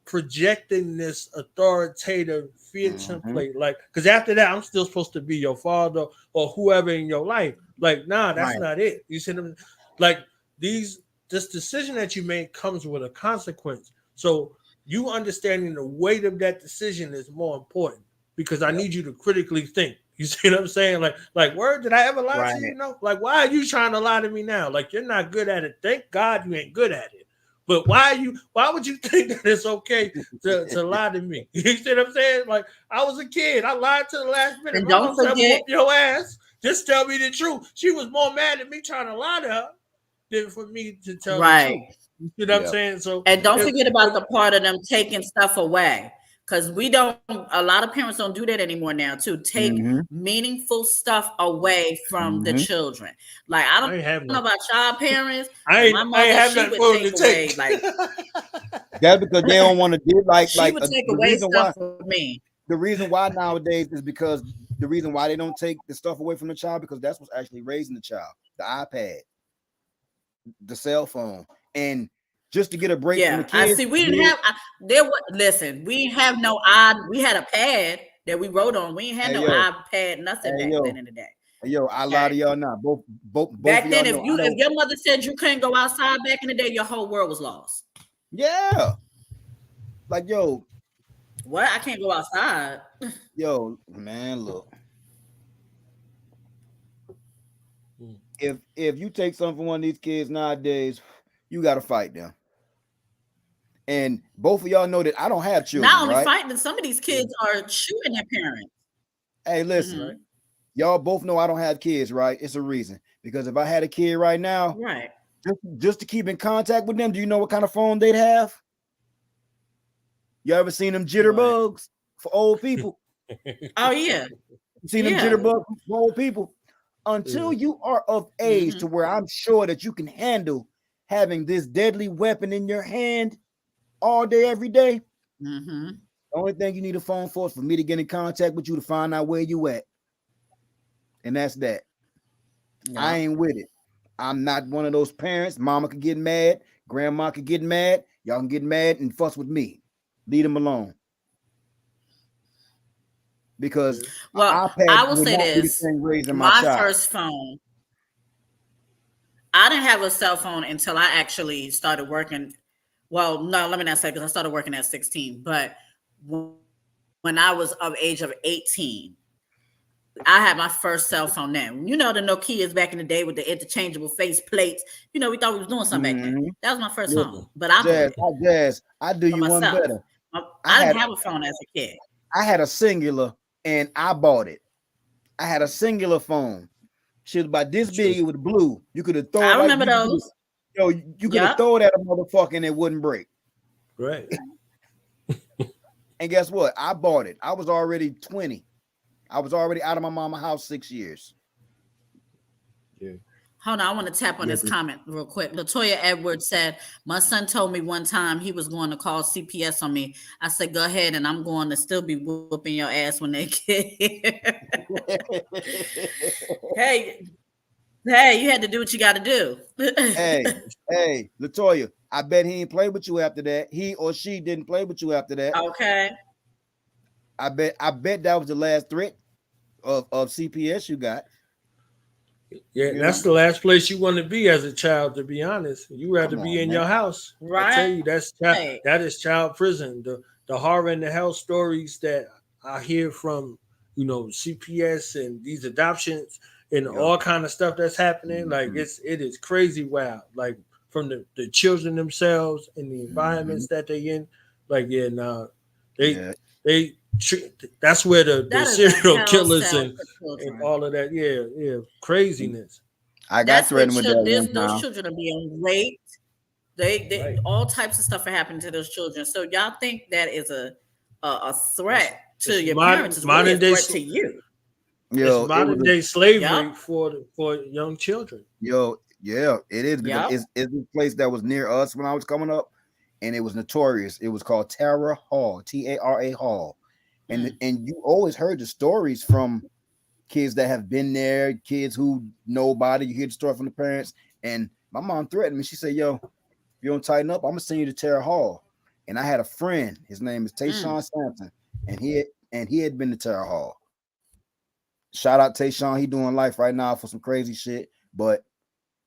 projecting this authoritative fear template. Like, because after that, I'm still supposed to be your father or whoever in your life. Like, nah, that's not it. You see them like this decision that you make comes with a consequence. So you understanding the weight of that decision is more important because I need you to critically think. You see what I'm saying? Like, word, did I ever lie to you? No. Like, why are you trying to lie to me now? Like, you're not good at it. Thank God you ain't good at it. But why would you think that it's okay to lie to me? You see what I'm saying? Like, I was a kid. I lied to the last minute. And don't forget, whoop your ass. Just tell me the truth. She was more mad at me trying to lie to her than for me to tell the truth. You see what I'm saying? So, and don't forget about the part of them taking stuff away. Because a lot of parents don't do that anymore now, too. Take meaningful stuff away from the children. Like, I don't know about y'all parents. My mother, she would take away, like, that's because they don't want to do she would take away stuff from me. The reason why nowadays is because the reason why they don't take the stuff away from the child, because that's what's actually raising the child. The iPad, the cell phone, and just to get a break from the kids. I see. We didn't have listen, we didn't have no we had a pad that we wrote on. We didn't have no iPad, nothing back then in the day. Yo, I lie to y'all now. Both back then, if your mother said you couldn't go outside back in the day, your whole world was lost. Yeah. Like, yo. What? I can't go outside. Yo, man, look. If you take something from one of these kids nowadays, you gotta fight them. And both of y'all know that I don't have children. Not only fighting, some of these kids are shooting their parents. Hey, listen, y'all both know I don't have kids, right? It's a reason. Because if I had a kid right now, just to keep in contact with them, do you know what kind of phone they'd have? You ever seen them jitterbugs for old people? Oh, yeah. You seen them jitterbugs for old people? Until you are of age to where I'm sure that you can handle having this deadly weapon in your hand all day, every day. The only thing you need a phone for is for me to get in contact with you to find out where you at. And that's that. I ain't with it. I'm not one of those parents. Mama could get mad. Grandma could get mad. Y'all can get mad and fuss with me. Leave them alone. Because I will say this. My first phone, I didn't have a cell phone until I actually started working. Well, no, let me not say, because I started working at 16. But when I was of age of 18, I had my first cell phone then. You know, the Nokias back in the day with the interchangeable face plates. You know, we thought we was doing something back then. That was my first phone. But I do you one better. I didn't have a phone as a kid. I had a Singular and I bought it. I had a Singular phone. She was about this big. It was blue. You could have thrown. I remember those. You could have thrown at a motherfucker and it wouldn't break. Right. And guess what? I bought it. I was already 20. I was already out of my mama's house 6 years. Yeah. Hold on, I want to tap on this comment real quick. Latoya Edwards said, my son told me one time he was going to call CPS on me. I said, go ahead, and I'm going to still be whooping your ass when they get here. Hey, you had to do what you got to do. hey, Latoya, I bet he ain't played with you after that. He or she didn't play with you after that. Okay. I bet that was the last threat of CPS you got. Yeah, that's the last place you want to be as a child, to be honest. You rather be in your house. Right. I tell you, that is child prison. The horror and the hell stories that I hear from, CPS and these adoptions and all kind of stuff that's happening, like it is crazy wild. Like from the children themselves and the environments that they in. Like, that's where the That is a serial hell killers cell for and children. all of that, yeah, craziness. I got That's where threatened with that there's one those time. children are being raped. They Right. all types of stuff are happening to those children. So y'all think that is a That's threat to it's your parents? It's really a threat to you. it's Yo, it was modern a day Yep. slavery for young children. yo, yeah, it is because Yep. it's a place that was near us when I was coming up, and it was notorious. It was called Tara Hall, Tara Hall, Mm, and you always heard the stories from kids that have been there, kids who know about it. You hear the story from the parents, and my mom threatened me. She said, "Yo, if you don't tighten up, I'm gonna send you to Tara Hall." And I had a friend. His name is mm. Tayshawn Sampson, and he had been to Tara Hall. Shout out Tayshawn. He doing life right now for some crazy shit, but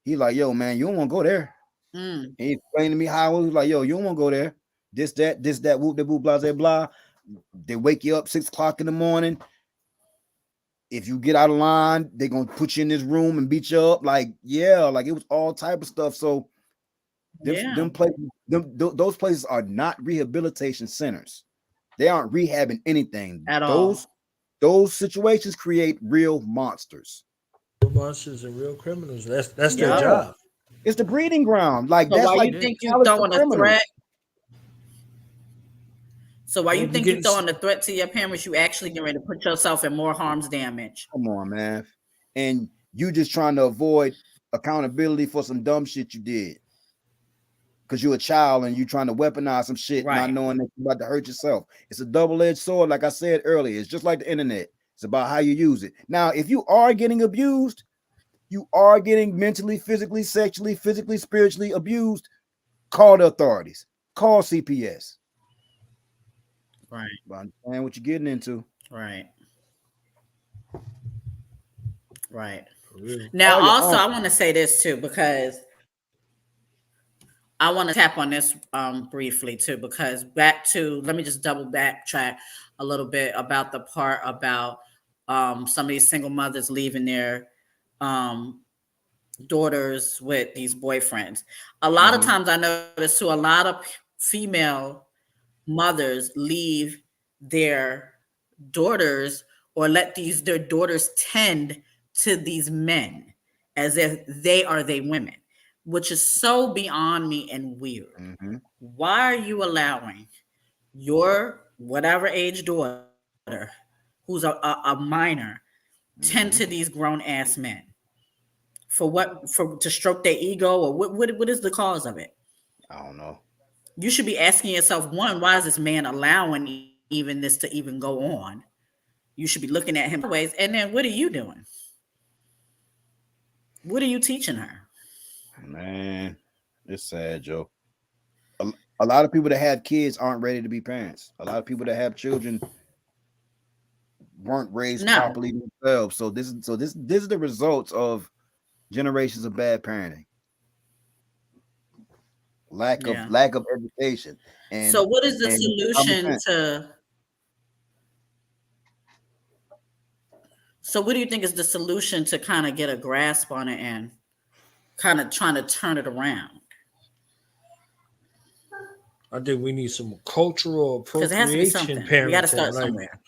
he like, yo, man, you don't want to go there. Mm. He explained to me how he was like, yo, you don't want to go there. This, that, whoop, de whoop, blah, blah, blah. They wake you up 6 o'clock in the morning. If you get out of line, they're gonna put you in this room and beat you up. Like, yeah, like it was all type of stuff. So Yeah. them places, those places are not rehabilitation centers. They aren't rehabbing anything. At all. Those situations create real monsters. Real monsters and real criminals. That's their Yeah, Yep. job. it's the breeding ground. Like So that's why like you It is. think you college for throwing a criminals. threat? So why you Well, you think you getting throwing a threat to your parents? You actually getting ready to put yourself in more harm's damage. Come on, man. And you just trying to avoid accountability for some dumb shit you did. Because you're a child and you trying to weaponize some shit, not Right. knowing that you're about to hurt yourself. It's a double-edged sword, like I said earlier. It's just like the internet. It's about how you use it. Now, if you are getting abused, you are getting mentally, physically, sexually, physically, spiritually abused, call the authorities. Call CPS. Right. But understand what you're getting into. Right. Right. for real. Now, Call your also, aunt. I want to say this too because I want to tap on this briefly too because back to let me just double backtrack a little bit about the part about some of these single mothers leaving their um, daughters with these boyfriends. A lot of Mhm. times, I notice too, a lot of female mothers leave their daughters or let their daughters tend to these men as if they are they women, which is so beyond me and weird. Mhm. Why are you allowing your whatever age daughter who's a minor tend to Mhm. these grown ass men? For what? For to stroke their ego, or what is the cause of it? I don't know. You should be asking yourself, one, why is this man allowing even this to even go on? You should be looking at him ways, and then what are you doing? What are you teaching her? Man, it's sad, Joe. A, a lot of people that have kids aren't ready to be parents. A lot of people that have children weren't raised No. properly themselves. So this is the results of generations of bad parenting, lack of Yeah. education, So what is the and common solution sense. to so what do you think is the solution to kind of get a grasp on it and kind of trying to turn it around? I think we need some cultural Because it has to be appropriation something. We got to parenting, start like somewhere.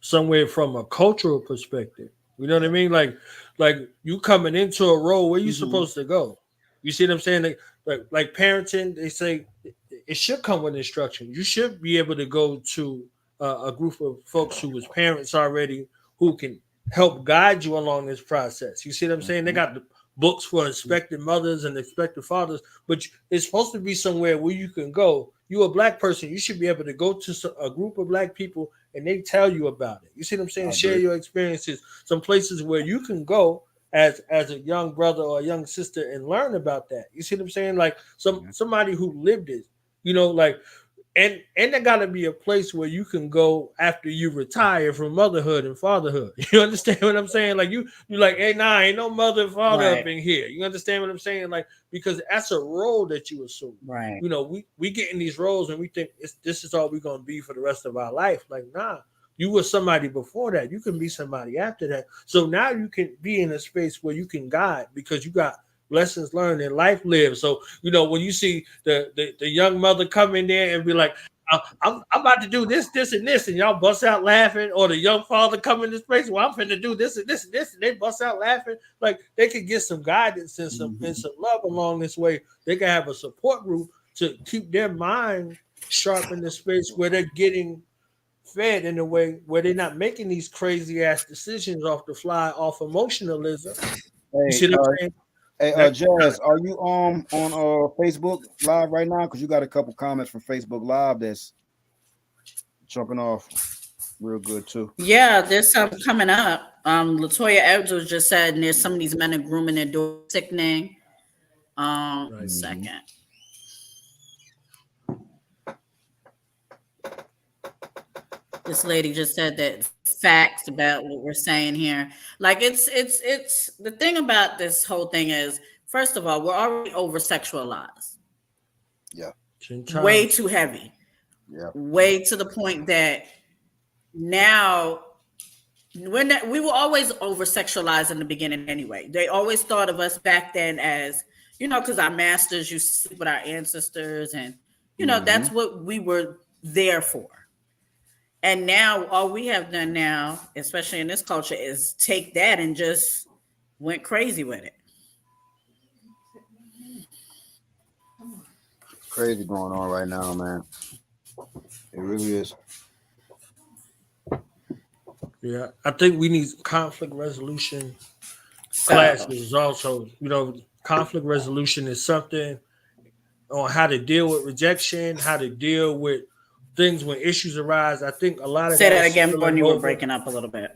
somewhere from a cultural perspective. You know what I mean? Like you coming into a role where you Hmm. supposed to go. You see what I'm saying? Like parenting, they say it should come with instruction. You should be able to go to a group of folks who was parents already who can help guide you along this process. You see what I'm saying? They Mhm. got the books for expected mothers and expected fathers, but it's supposed to be somewhere where you can go. You're a black person. You should be able to go to a group of black people and they tell you about it. You see what I'm saying? I Share agree. your experiences. Some places where you can go as a young brother or a young sister and learn about that. You see what I'm saying? Like Yeah. somebody who lived it. You know, like and there gotta be a place where you can go after you retire from motherhood and fatherhood. You understand what I'm saying? Like you like, hey, nah, ain't no mother and father up Right. in here. You understand what I'm saying? Like because that's a role that you assume. Right. You know, we get in these roles and we think this is all we're gonna be for the rest of our life. Like, nah, you were somebody before that. You can be somebody after that. So now you can be in a space where you can guide because you got lessons learned and life lived. So, you know, when you see the young mother come in there and be like, I'm about to do this, and this, and y'all bust out laughing, or the young father come in this place. Well, I'm finna do this and this and this, and they bust out laughing. Like they could get some guidance and some love along this way. They can have a support group to keep their mind sharp in the space where they're getting fed in a way where they're not making these crazy ass decisions off the fly, off emotionalism. You Hey, see what I'm saying? Jazz, are you on Facebook Live right now? Because you got a couple comments from Facebook Live that's chunking off real good too. Yeah, there's some coming up. Latoya Edwards just said there's some of these men are grooming their door, sickening. Right. Second. This lady just said that facts about what we're saying here. Like it's the thing about this whole thing is, first of all, we're already over sexualized. Yeah. Way too heavy. Yeah. Way to the point that now we were always over sexualized in the beginning anyway. They always thought of us back then as, because our masters used to sleep with our ancestors, and that's what we were there for. And now all we have done now, especially in this culture, is take that and just went crazy with it. Crazy going on right now, man. It really is. Yeah, I think we need conflict resolution classes also. Conflict resolution is something on how to deal with rejection, how to deal with things when issues arise. I think a lot of say that again when you were breaking up a little bit.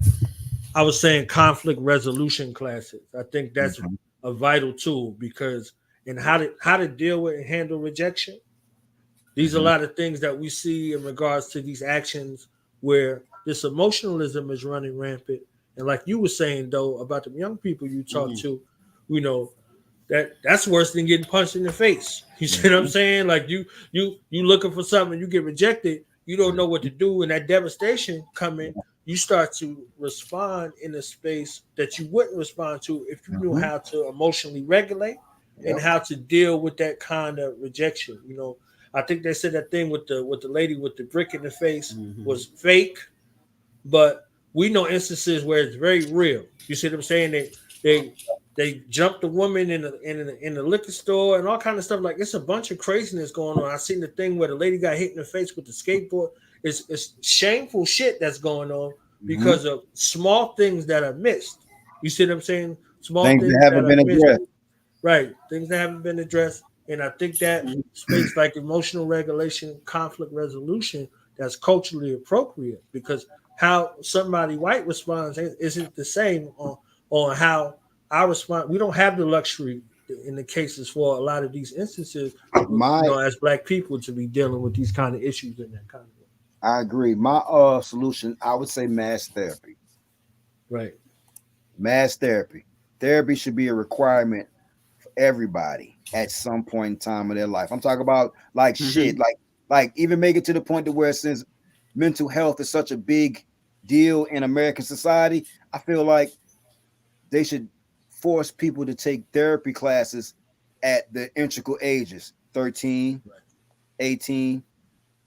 I was saying conflict resolution classes. I think that's a vital tool because how to deal with and handle rejection. These are a lot of things that we see in regards to these actions where this emotionalism is running rampant. And like you were saying though about the young people you talk to, that's worse than getting punched in the face. You see what I'm saying? Like you looking for something, you get rejected, you don't know what to do, and that devastation coming, you start to respond in a space that you wouldn't respond to if you knew how to emotionally regulate and how to deal with that kind of rejection. I think they said that thing with the lady with the brick in the face was fake, but we know instances where it's very real. You see what I'm saying? They jumped the woman in the liquor store and all kind of stuff. Like it's a bunch of craziness going on. I seen the thing where the lady got hit in the face with the skateboard. It's shameful shit that's going on because of small things that are missed. You see what I'm saying? Small things that haven't been addressed. Right, things that haven't been addressed. And I think that space like emotional regulation, conflict resolution, that's culturally appropriate because how somebody white responds isn't the same on how I respond. We don't have the luxury in the cases for a lot of these instances, as Black people to be dealing with these kind of issues in that kind of way. I agree. My solution, I would say mass therapy. Right. Mass therapy. Therapy should be a requirement for everybody at some point in time of their life. I'm talking about like shit, like even make it to the point to where since mental health is such a big deal in American society, I feel like they should force people to take therapy classes at the integral ages 13, 18,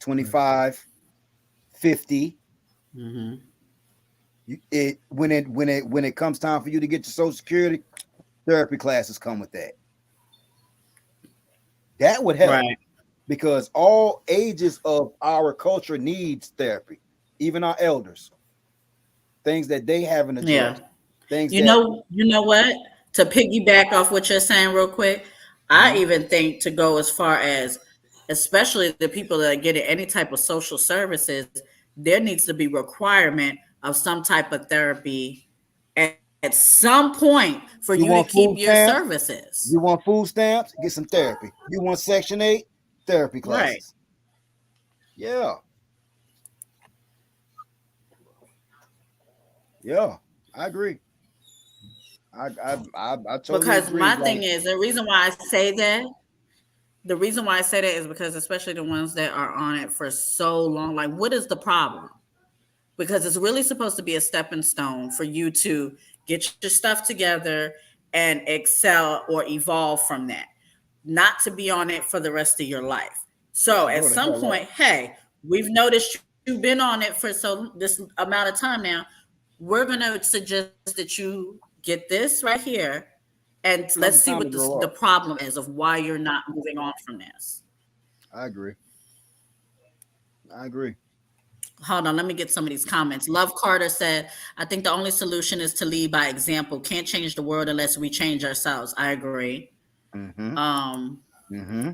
25, 50. When it comes time for you to get your Social Security, therapy classes come with that. That would help because all ages of our culture needs therapy, even our elders. Things that they haven't addressed. Things you know what? To piggyback off what you're saying real quick, I even think to go as far as, especially the people that are getting any type of social services, there needs to be requirement of some type of therapy at some point for you to keep your services. You want food stamps? Get some therapy. You want Section 8? Therapy classes. Right. Yeah. Yeah, I agree. I totally because agree. My thing is the reason why I say that is because especially the ones that are on it for so long, like what is the problem? Because it's really supposed to be a stepping stone for you to get your stuff together and excel or evolve from that, not to be on it for the rest of your life. So at some point, hey, we've noticed you've been on it for this amount of time now. We're gonna suggest that you get this right here, and let's see Time what to grow the up. problem is of why you're not moving on from this. I agree. I agree. Hold on, let me get some of these comments. Love Carter said, I think the only solution is to lead by example. Can't change the world unless we change ourselves. I agree. Mm-hmm. Um, Mm-hmm.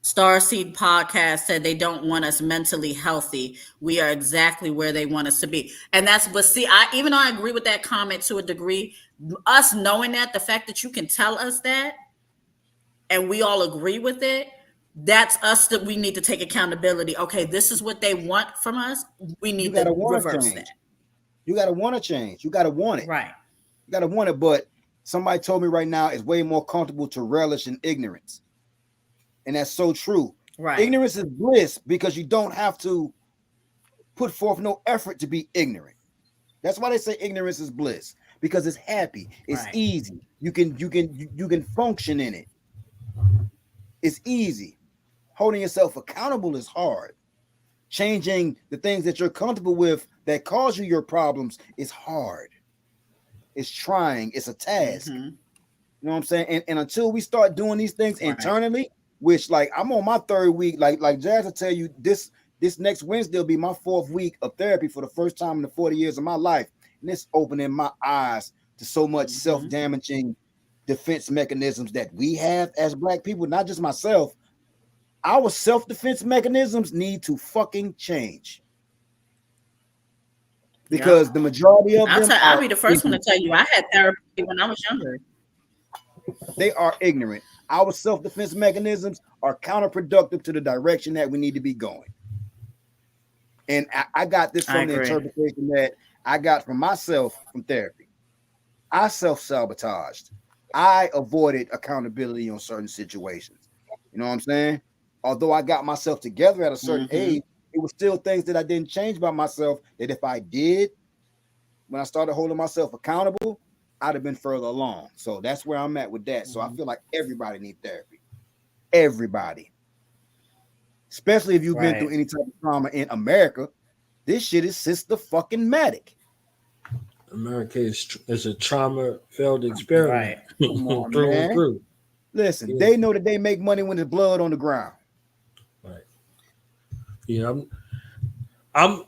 Starseed Podcast said they don't want us mentally healthy. We are exactly where they want us to be. And but see, even though I agree with that comment to a degree, us knowing that, the fact that you can tell us that, and we all agree with it, that's us that we need to take accountability. Okay, this is what they want from us. We You need gotta to want to reverse change. that. You gotta want to change. You gotta want it. Right. You gotta want it. But somebody told me right now it's way more comfortable to relish in ignorance. And that's so true. Right. Ignorance is bliss because you don't have to put forth no effort to be ignorant. That's why they say ignorance is bliss, because it's happy, it's Right. easy. You can function in it. It's easy. Holding yourself accountable is hard. Changing the things that you're comfortable with that cause you your problems is hard. It's trying, it's a task. Mm-hmm. You know what I'm saying? And until we start doing these things Right. internally, which like I'm on my third week, like Jazz will tell you, this next Wednesday will be my 4th week of therapy for the first time in the 40 years of my life. And it's opening my eyes to so much self-damaging defense mechanisms that we have as Black people, not just myself. Our self-defense mechanisms need to fucking change. Because the majority of them I'll be the first one to tell you I had therapy when I was younger. They are ignorant. Our self-defense mechanisms are counterproductive to the direction that we need to be going. And I got this from the interpretation that I got from myself from therapy. I self-sabotaged. I avoided accountability on certain situations. You know what I'm saying? Although I got myself together at a certain age, it was still things that I didn't change by myself that if I did, when I started holding myself accountable, I'd have been further along. So that's where I'm at with that. So I feel like everybody needs therapy. Everybody. Especially if you've been through any type of trauma in America. This shit is sister fucking matic. America is a trauma-filled experiment. Right. Come on, through man. and through. Listen, they know that they make money when there's blood on the ground. Right. Yeah, I'm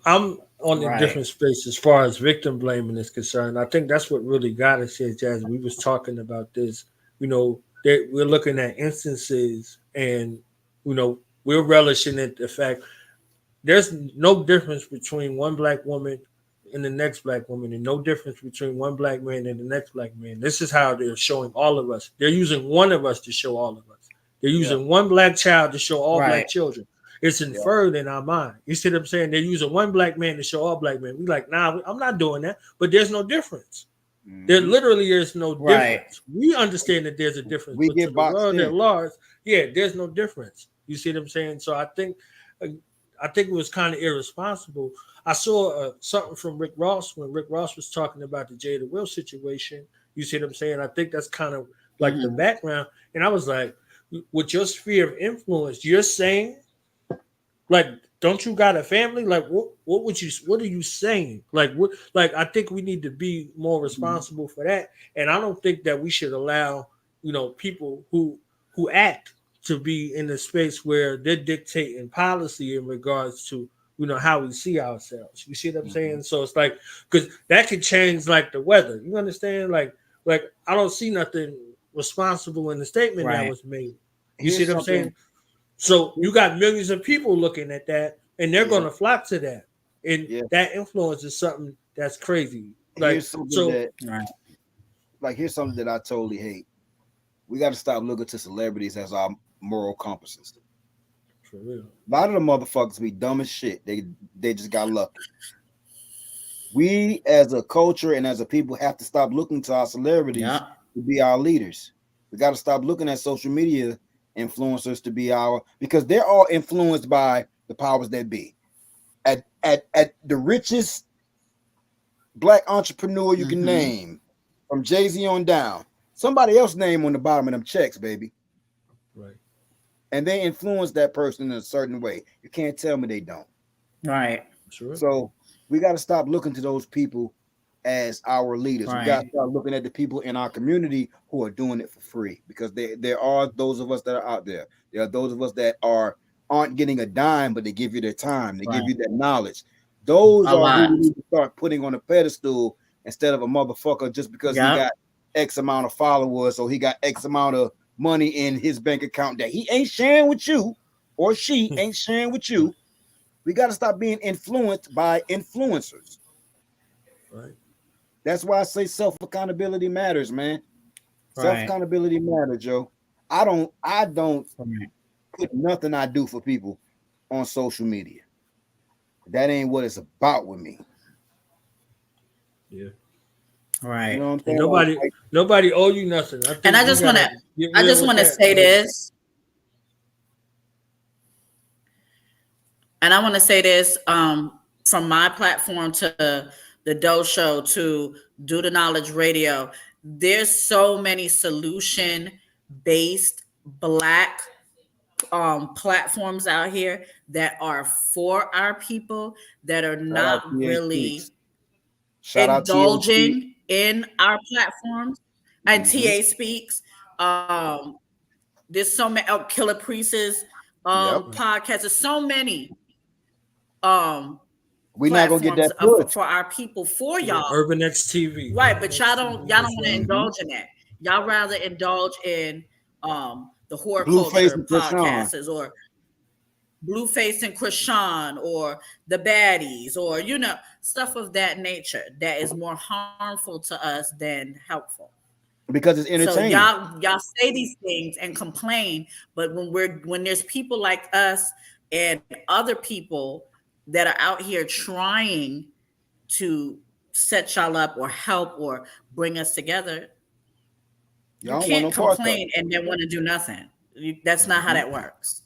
on a different space as far as victim blaming is concerned. I think that's what really got us here, Jazz. We was talking about this. You know, we're looking at instances, and you know, we're relishing at the fact there's no difference between one Black woman and the next Black woman, and no difference between one Black man and the next Black man. This is how they're showing all of us. They're using one of us to show all of us. They're using one Black child to show all Black children. It's inferred in our mind. You see what I'm saying? They're using one Black man to show all Black men. We like, nah, I'm not doing that. But there's no difference. There literally is no difference. We understand that there's a difference. We but get to the world boxed at in. large, there's no difference. You see what I'm saying? So I think it was kind of irresponsible. I saw something from Rick Ross when Rick Ross was talking about the Jada Will situation. You see what I'm saying? I think that's kind of like the background. And I was like, with your sphere of influence, you're saying, like, don't you got a family? Like, what are you saying? Like, what? Like, I think we need to be more responsible for that. And I don't think that we should allow, you know, people who act to be in a space where they're dictating policy in regards to, you know, how we see ourselves. You see what I'm saying? So it's like, because that could change like the weather. You understand? Like I don't see nothing responsible in the statement that was made. You see what I'm saying? So you got millions of people looking at that, and they're going to flock to that, and that influence is something that's crazy. Like, here's something here's something that I totally hate. We got to stop looking to celebrities as our moral compasses. For real. A lot of the motherfuckers be dumb as shit. They just got lucky. We as a culture and as a people have to stop looking to our celebrities to be our leaders. We got to stop looking at social media influencers to be because they're all influenced by the powers that be. At the richest Black entrepreneur you can name, from Jay-Z on down, somebody else's name on the bottom of them checks, baby. Right. and they influence that person in a certain way. You can't tell me they don't. Right. Sure. So we got to stop looking to those people as our leaders. We got to Right. start looking at the people in our community who are doing it for free, because there are those of us that are out there. There are those of us that aren't getting a dime, but they give you their time. They give Right. you that knowledge. Those A are who lot. we need to start putting on a pedestal instead of a motherfucker just because he Yep. got X amount of followers or he got X amount of money in his bank account that he ain't sharing with you or she ain't sharing with you. We got to stop being influenced by influencers. Right. That's why I say self accountability matters, man. Self Right. accountability matters, Joe. I don't Right. put nothing I do for people on social media. That ain't what it's about with me. Yeah. You Right. know what I'm And saying? nobody owe you nothing. I And think we gotta get I real just with want to that. say this, and I want to say this from my platform to the Doe Show to Do the Knowledge Radio. There's so many solution based Black platforms out here that are for our people that are Shout out not TA Speaks. really Shout out TA Speaks. indulging in our platforms. And Mm-hmm. TA Speaks. There's so many Killer Priest's Yep. podcast. There's so many um We're not gonna get platforms that push. for our people, for Yeah, y'all. Urban X TV. Right, Urban but X y'all TV don't as want to well. Mm-hmm. indulge in that. Y'all rather indulge in the Blueface horticulture and Krishan. podcasts or Blueface and Krishan or the baddies or stuff of that nature that is more harmful to us than helpful. Because it's So entertaining. y'all say these things and complain, but when there's people like us and other people that are out here trying to set y'all up or help or bring us together, you Y'all don't want can't no parts of complain and then want to do nothing. That's not how it. that works.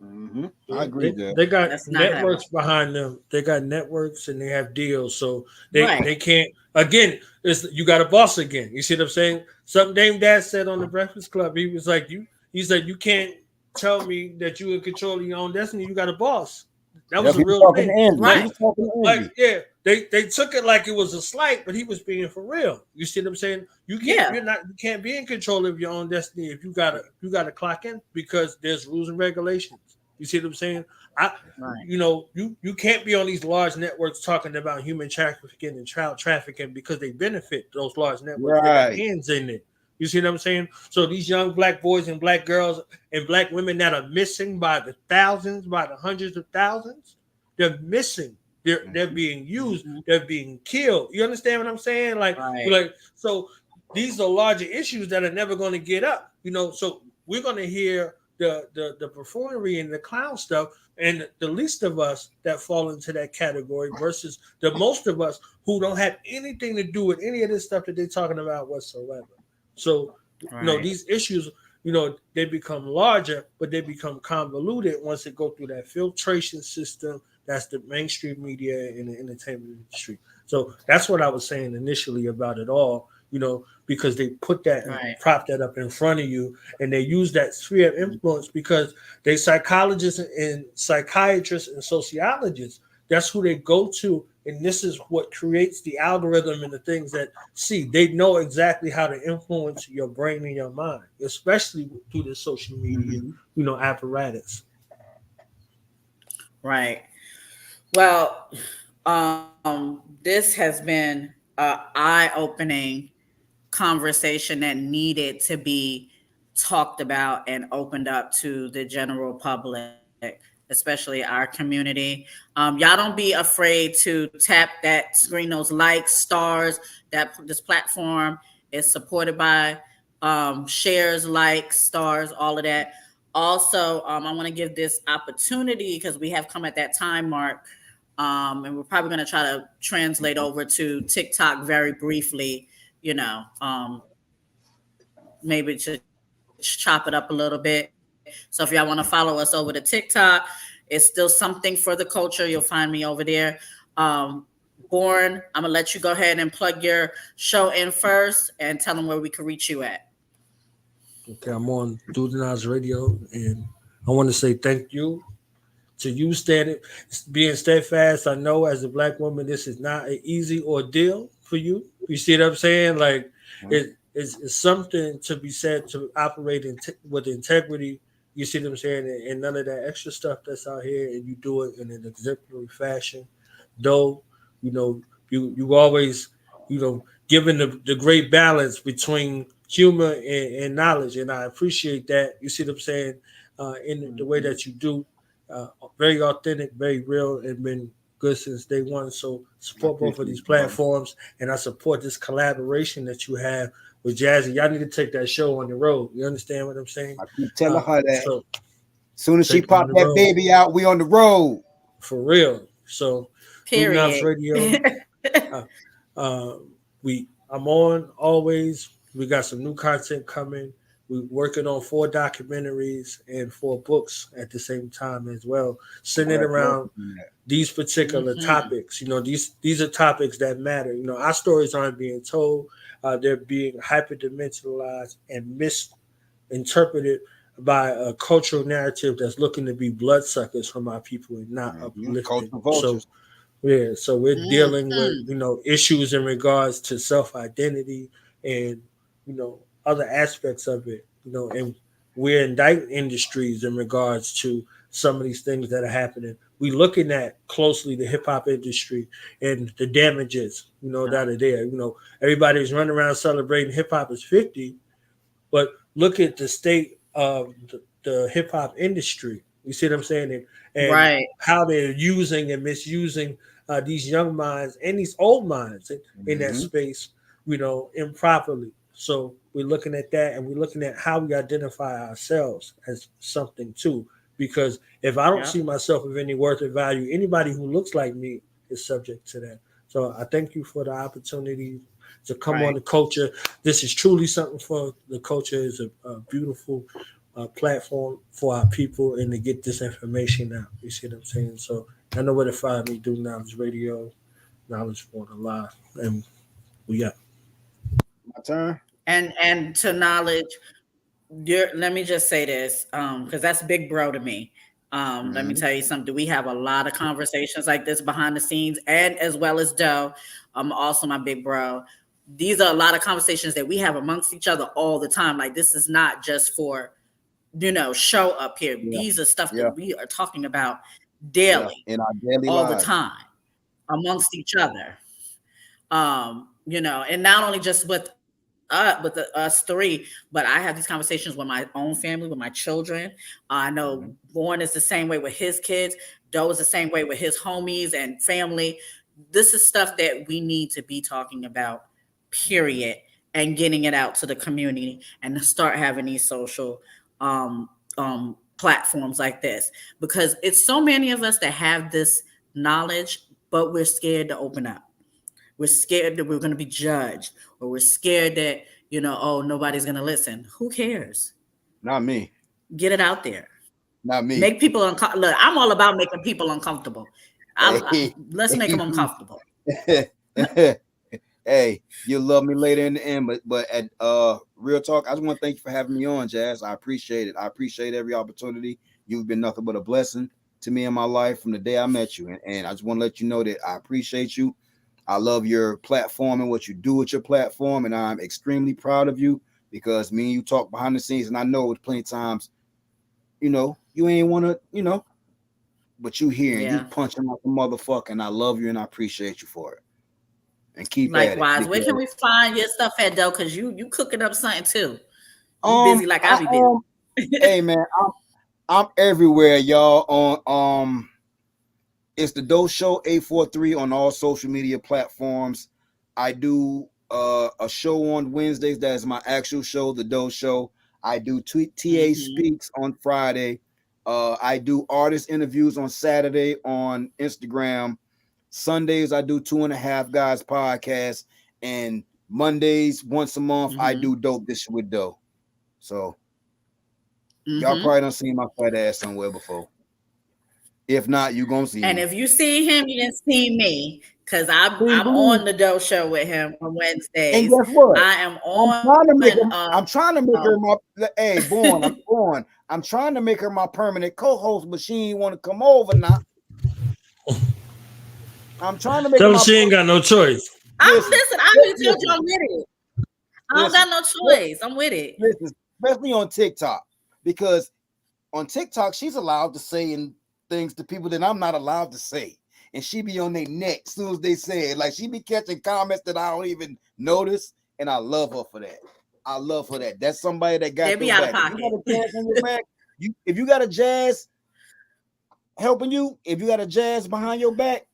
Mm-hmm. I Yeah, agree they, there. they got That's not how it networks works. behind them. They got networks and they have deals, so Right. they can't. Again, it's you got a boss again. You see what I'm saying? Something Dame Dad said on the Breakfast Club. He was like, He said you can't tell me that you in control of your own destiny. You got a boss. That was Yep, a he was real talking thing. to Envy. He Right. was talking to Envy. Yeah, they took it like it was a slight, but he was being for real. You see what I'm saying? Yeah. You can't be in control of your own destiny if you gotta clock in because there's rules and regulations. You see what I'm saying? I Right. you can't be on these large networks talking about human trafficking and child trafficking because they benefit those large networks. They got Right. hands in it. You see what I'm saying? So these young Black boys and Black girls and Black women that are missing by the thousands, by the hundreds of thousands, they're missing. They're being used. Mhm. They're being killed. You understand what I'm saying? Right. So these are larger issues that are never going to get up. So we're going to hear the buffoonery and the clown stuff, and the least of us that fall into that category versus the most of us who don't have anything to do with any of this stuff that they're talking about whatsoever. So Right. these issues, they become larger, but they become convoluted once they go through that filtration system. That's the mainstream media and the entertainment industry. So that's what I was saying initially about it all, because they put that and Right. prop that up in front of you, and they use that sphere of influence because they psychologists and psychiatrists and sociologists. That's who they go to, and this is what creates the algorithm and the things that they know exactly how to influence your brain and your mind, especially through the social media, Mm-hmm. apparatus. Right. Well, this has been an eye-opening conversation that needed to be talked about and opened up to the general public, especially our community. Y'all don't be afraid to tap that screen, those likes, stars. That this platform is supported by shares, likes, stars, all of that. Also, I want to give this opportunity because we have come at that time mark, and we're probably going to try to translate over to TikTok very briefly. Maybe to chop it up a little bit. So if y'all want to follow us over to TikTok, it's still something for the culture. You'll find me over there. Um, Born, I'm gonna let you go ahead and plug your show in first and tell them where we can reach you at. Okay, I'm on Dudenaz Radio, and I want to say thank you to you being steadfast. I know as a black woman, this is not an easy ordeal for you. You see what I'm saying? Like it's something to be said to operate with integrity. You see what I'm saying? And none of that extra stuff that's out here, and you do it in an exemplary fashion. Though, you always, given the great balance between humor and knowledge, and I appreciate that. You see what I'm saying? In the way that you do, very authentic, very real, and been good since day one. So support both of these platforms, and I support this collaboration that you have with Jazzy. Y'all need to take that show on the road. You understand what I'm saying? I keep telling her that. So soon as she pop that baby out, we on the road. For real. So Period. Radio. I'm on always. We got some new content coming. We're working on 4 documentaries and 4 books at the same time as well, centered around these particular topics. These are topics that matter. Our stories aren't being told. They're being hyperdimensionalized and misinterpreted by a cultural narrative that's looking to be bloodsuckers from our people and not uplifting. So we're dealing with issues in regards to self-identity and other aspects of it, and we're indicting industries in regards to some of these things that are happening. We're looking at closely the hip hop industry and the damages, that are there. Everybody's running around celebrating hip hop is 50, but look at the state of the hip hop industry. You see what I'm saying? And how they're using and misusing these young minds and these old minds in that space, improperly. So we're looking at that, and we're looking at how we identify ourselves as something too. Because if I don't see myself of any worth or value, anybody who looks like me is subject to that. So I thank you for the opportunity to come on the culture. This is truly something for the culture. It's a beautiful platform for our people and to get this information out. You see what I'm saying? So I know where to find me. Do Knowledge Radio, Knowledge for the Live, and we got my turn. And to Knowledge, let me just say this, because that's big bro to me. Let me tell you something. We have a lot of conversations like this behind the scenes, and as well as Doe, also my big bro. These are a lot of conversations that we have amongst each other all the time. Like, this is not just for show up here. These are stuff that we are talking about daily, in our daily all lives. the time amongst each other. And not only just with us 3, but I have these conversations with my own family, with my children. I know Vaughn is the same way with his kids. Doe is the same way with his homies and family. This is stuff that we need to be talking about, period, and getting it out to the community and to start having these social platforms like this, because it's so many of us that have this knowledge, but we're scared to open up. We're scared that we're going to be judged, or we're scared that, nobody's going to listen. Who cares? Not me. Get it out there. Not me. Make people uncomfortable. Look, I'm all about making people uncomfortable. Let's make them uncomfortable. Hey, you'll love me later in the end, but at real talk, I just want to thank you for having me on, Jazz. I appreciate it. I appreciate every opportunity. You've been nothing but a blessing to me in my life from the day I met you, and I just want to let you know that I appreciate you. I love your platform and what you do with your platform, and I'm extremely proud of you, because me and you talk behind the scenes, and I know it's plenty of times, you ain't want to, but you here and you punching like a motherfucker, and I love you and I appreciate you for it. And keep likewise. Where can we find your stuff at, though? Because you cooking up something too. You busy like I be busy. Hey man, I'm everywhere, y'all. On it's the Doe Show 843 on all social media platforms. I do a show on Wednesdays. That is my actual show, the Doe Show. I do TA Speaks on Friday. I do artist interviews on Saturday on Instagram. Sundays I do 2.5 Guys podcast, and Mondays once a month I do Dope This with Doe. So y'all probably done seen my fat ass somewhere before. If not, you gonna see and me. If you see him, you didn't see me, because I'm on the Doe Show with him on Wednesdays. And guess what? I am on. I'm trying to make her my. Hey, Born, I'm trying to make her my permanent co-host, but she ain't want to come over now. I'm trying to make Tell her her my she ain't got no choice. Listen, I already told you I'm with it. I don't got no choice. I'm with it. Listen, especially on TikTok, because on TikTok she's allowed to say things to people that I'm not allowed to say, and she be on their neck as soon as they say it. Like she be catching comments that I don't even notice, and I love her for that. I love her that. That's somebody that got They be your out of back. If you got pocket. a jazz on your back, if you got a jazz helping you, if you got a jazz behind your back,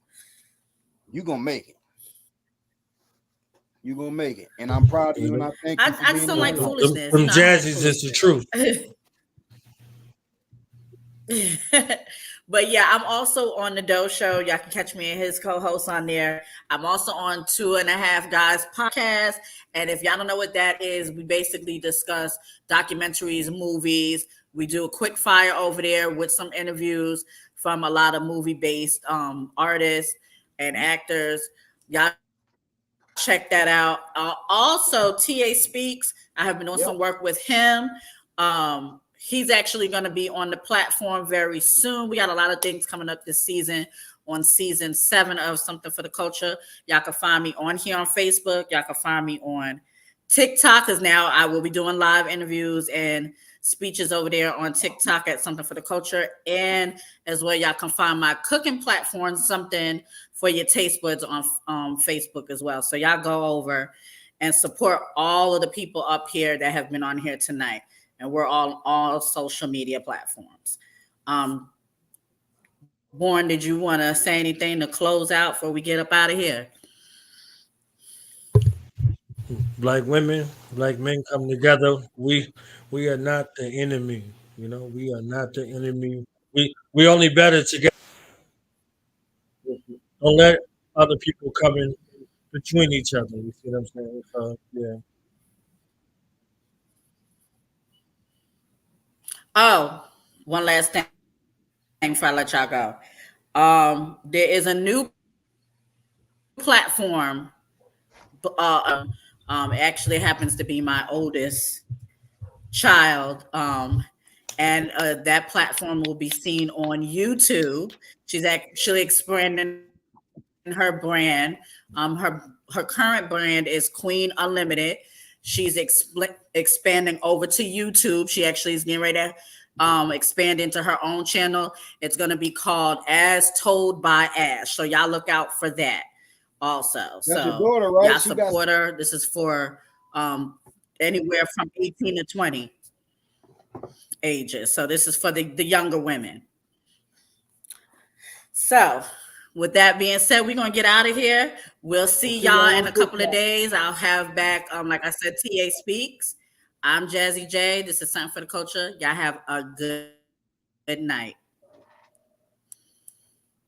you gonna make it. You're gonna make it, and I'm proud of you, and I thank you for I being just don't like on. foolishness. Them You know, I don't like jazzies is the truth. But yeah, I'm also on the Doe Show. Y'all can catch me and his co-host on there. I'm also on 2.5 Guys podcast. And if y'all don't know what that is, we basically discuss documentaries, movies. We do a quick fire over there with some interviews from a lot of movie-based artists and actors. Y'all check that out. Also, TA Speaks. I have been doing some work with him. He's actually going to be on the platform very soon. We got a lot of things coming up this season on season 7 of Something for the Culture. Y'all can find me on here on Facebook. Y'all can find me on TikTok, because now I will be doing live interviews and speeches over there on TikTok at Something for the Culture. And as well, y'all can find my cooking platform, Something for Your Taste Buds, on Facebook as well. So y'all go over and support all of the people up here that have been on here tonight. And we're all social media platforms. Born, did you want to say anything to close out before we get up out of here? Black women, black men come together. We are not the enemy. You know, we are not the enemy. We only better together. Don't let other people come in between each other. You see what I'm saying? So yeah. Oh, one last thing before I let y'all go. There is a new platform. It actually happens to be my oldest child. And that platform will be seen on YouTube. She's actually expanding her brand. Her current brand is Queen Unlimited. She's expanding over to YouTube. She actually is getting ready to expand into her own channel. It's going to be called As Told by Ash. So y'all look out for that also. That's so your daughter, right? y'all support her. This is for anywhere from 18 to 20 ages. So this is for the younger women. So with that being said, we're going to get out of here. We'll see y'all in a couple of days. I'll have back, like I said, TA Speaks. I'm Jazzy J. This is Something for the Culture. Y'all have a good night.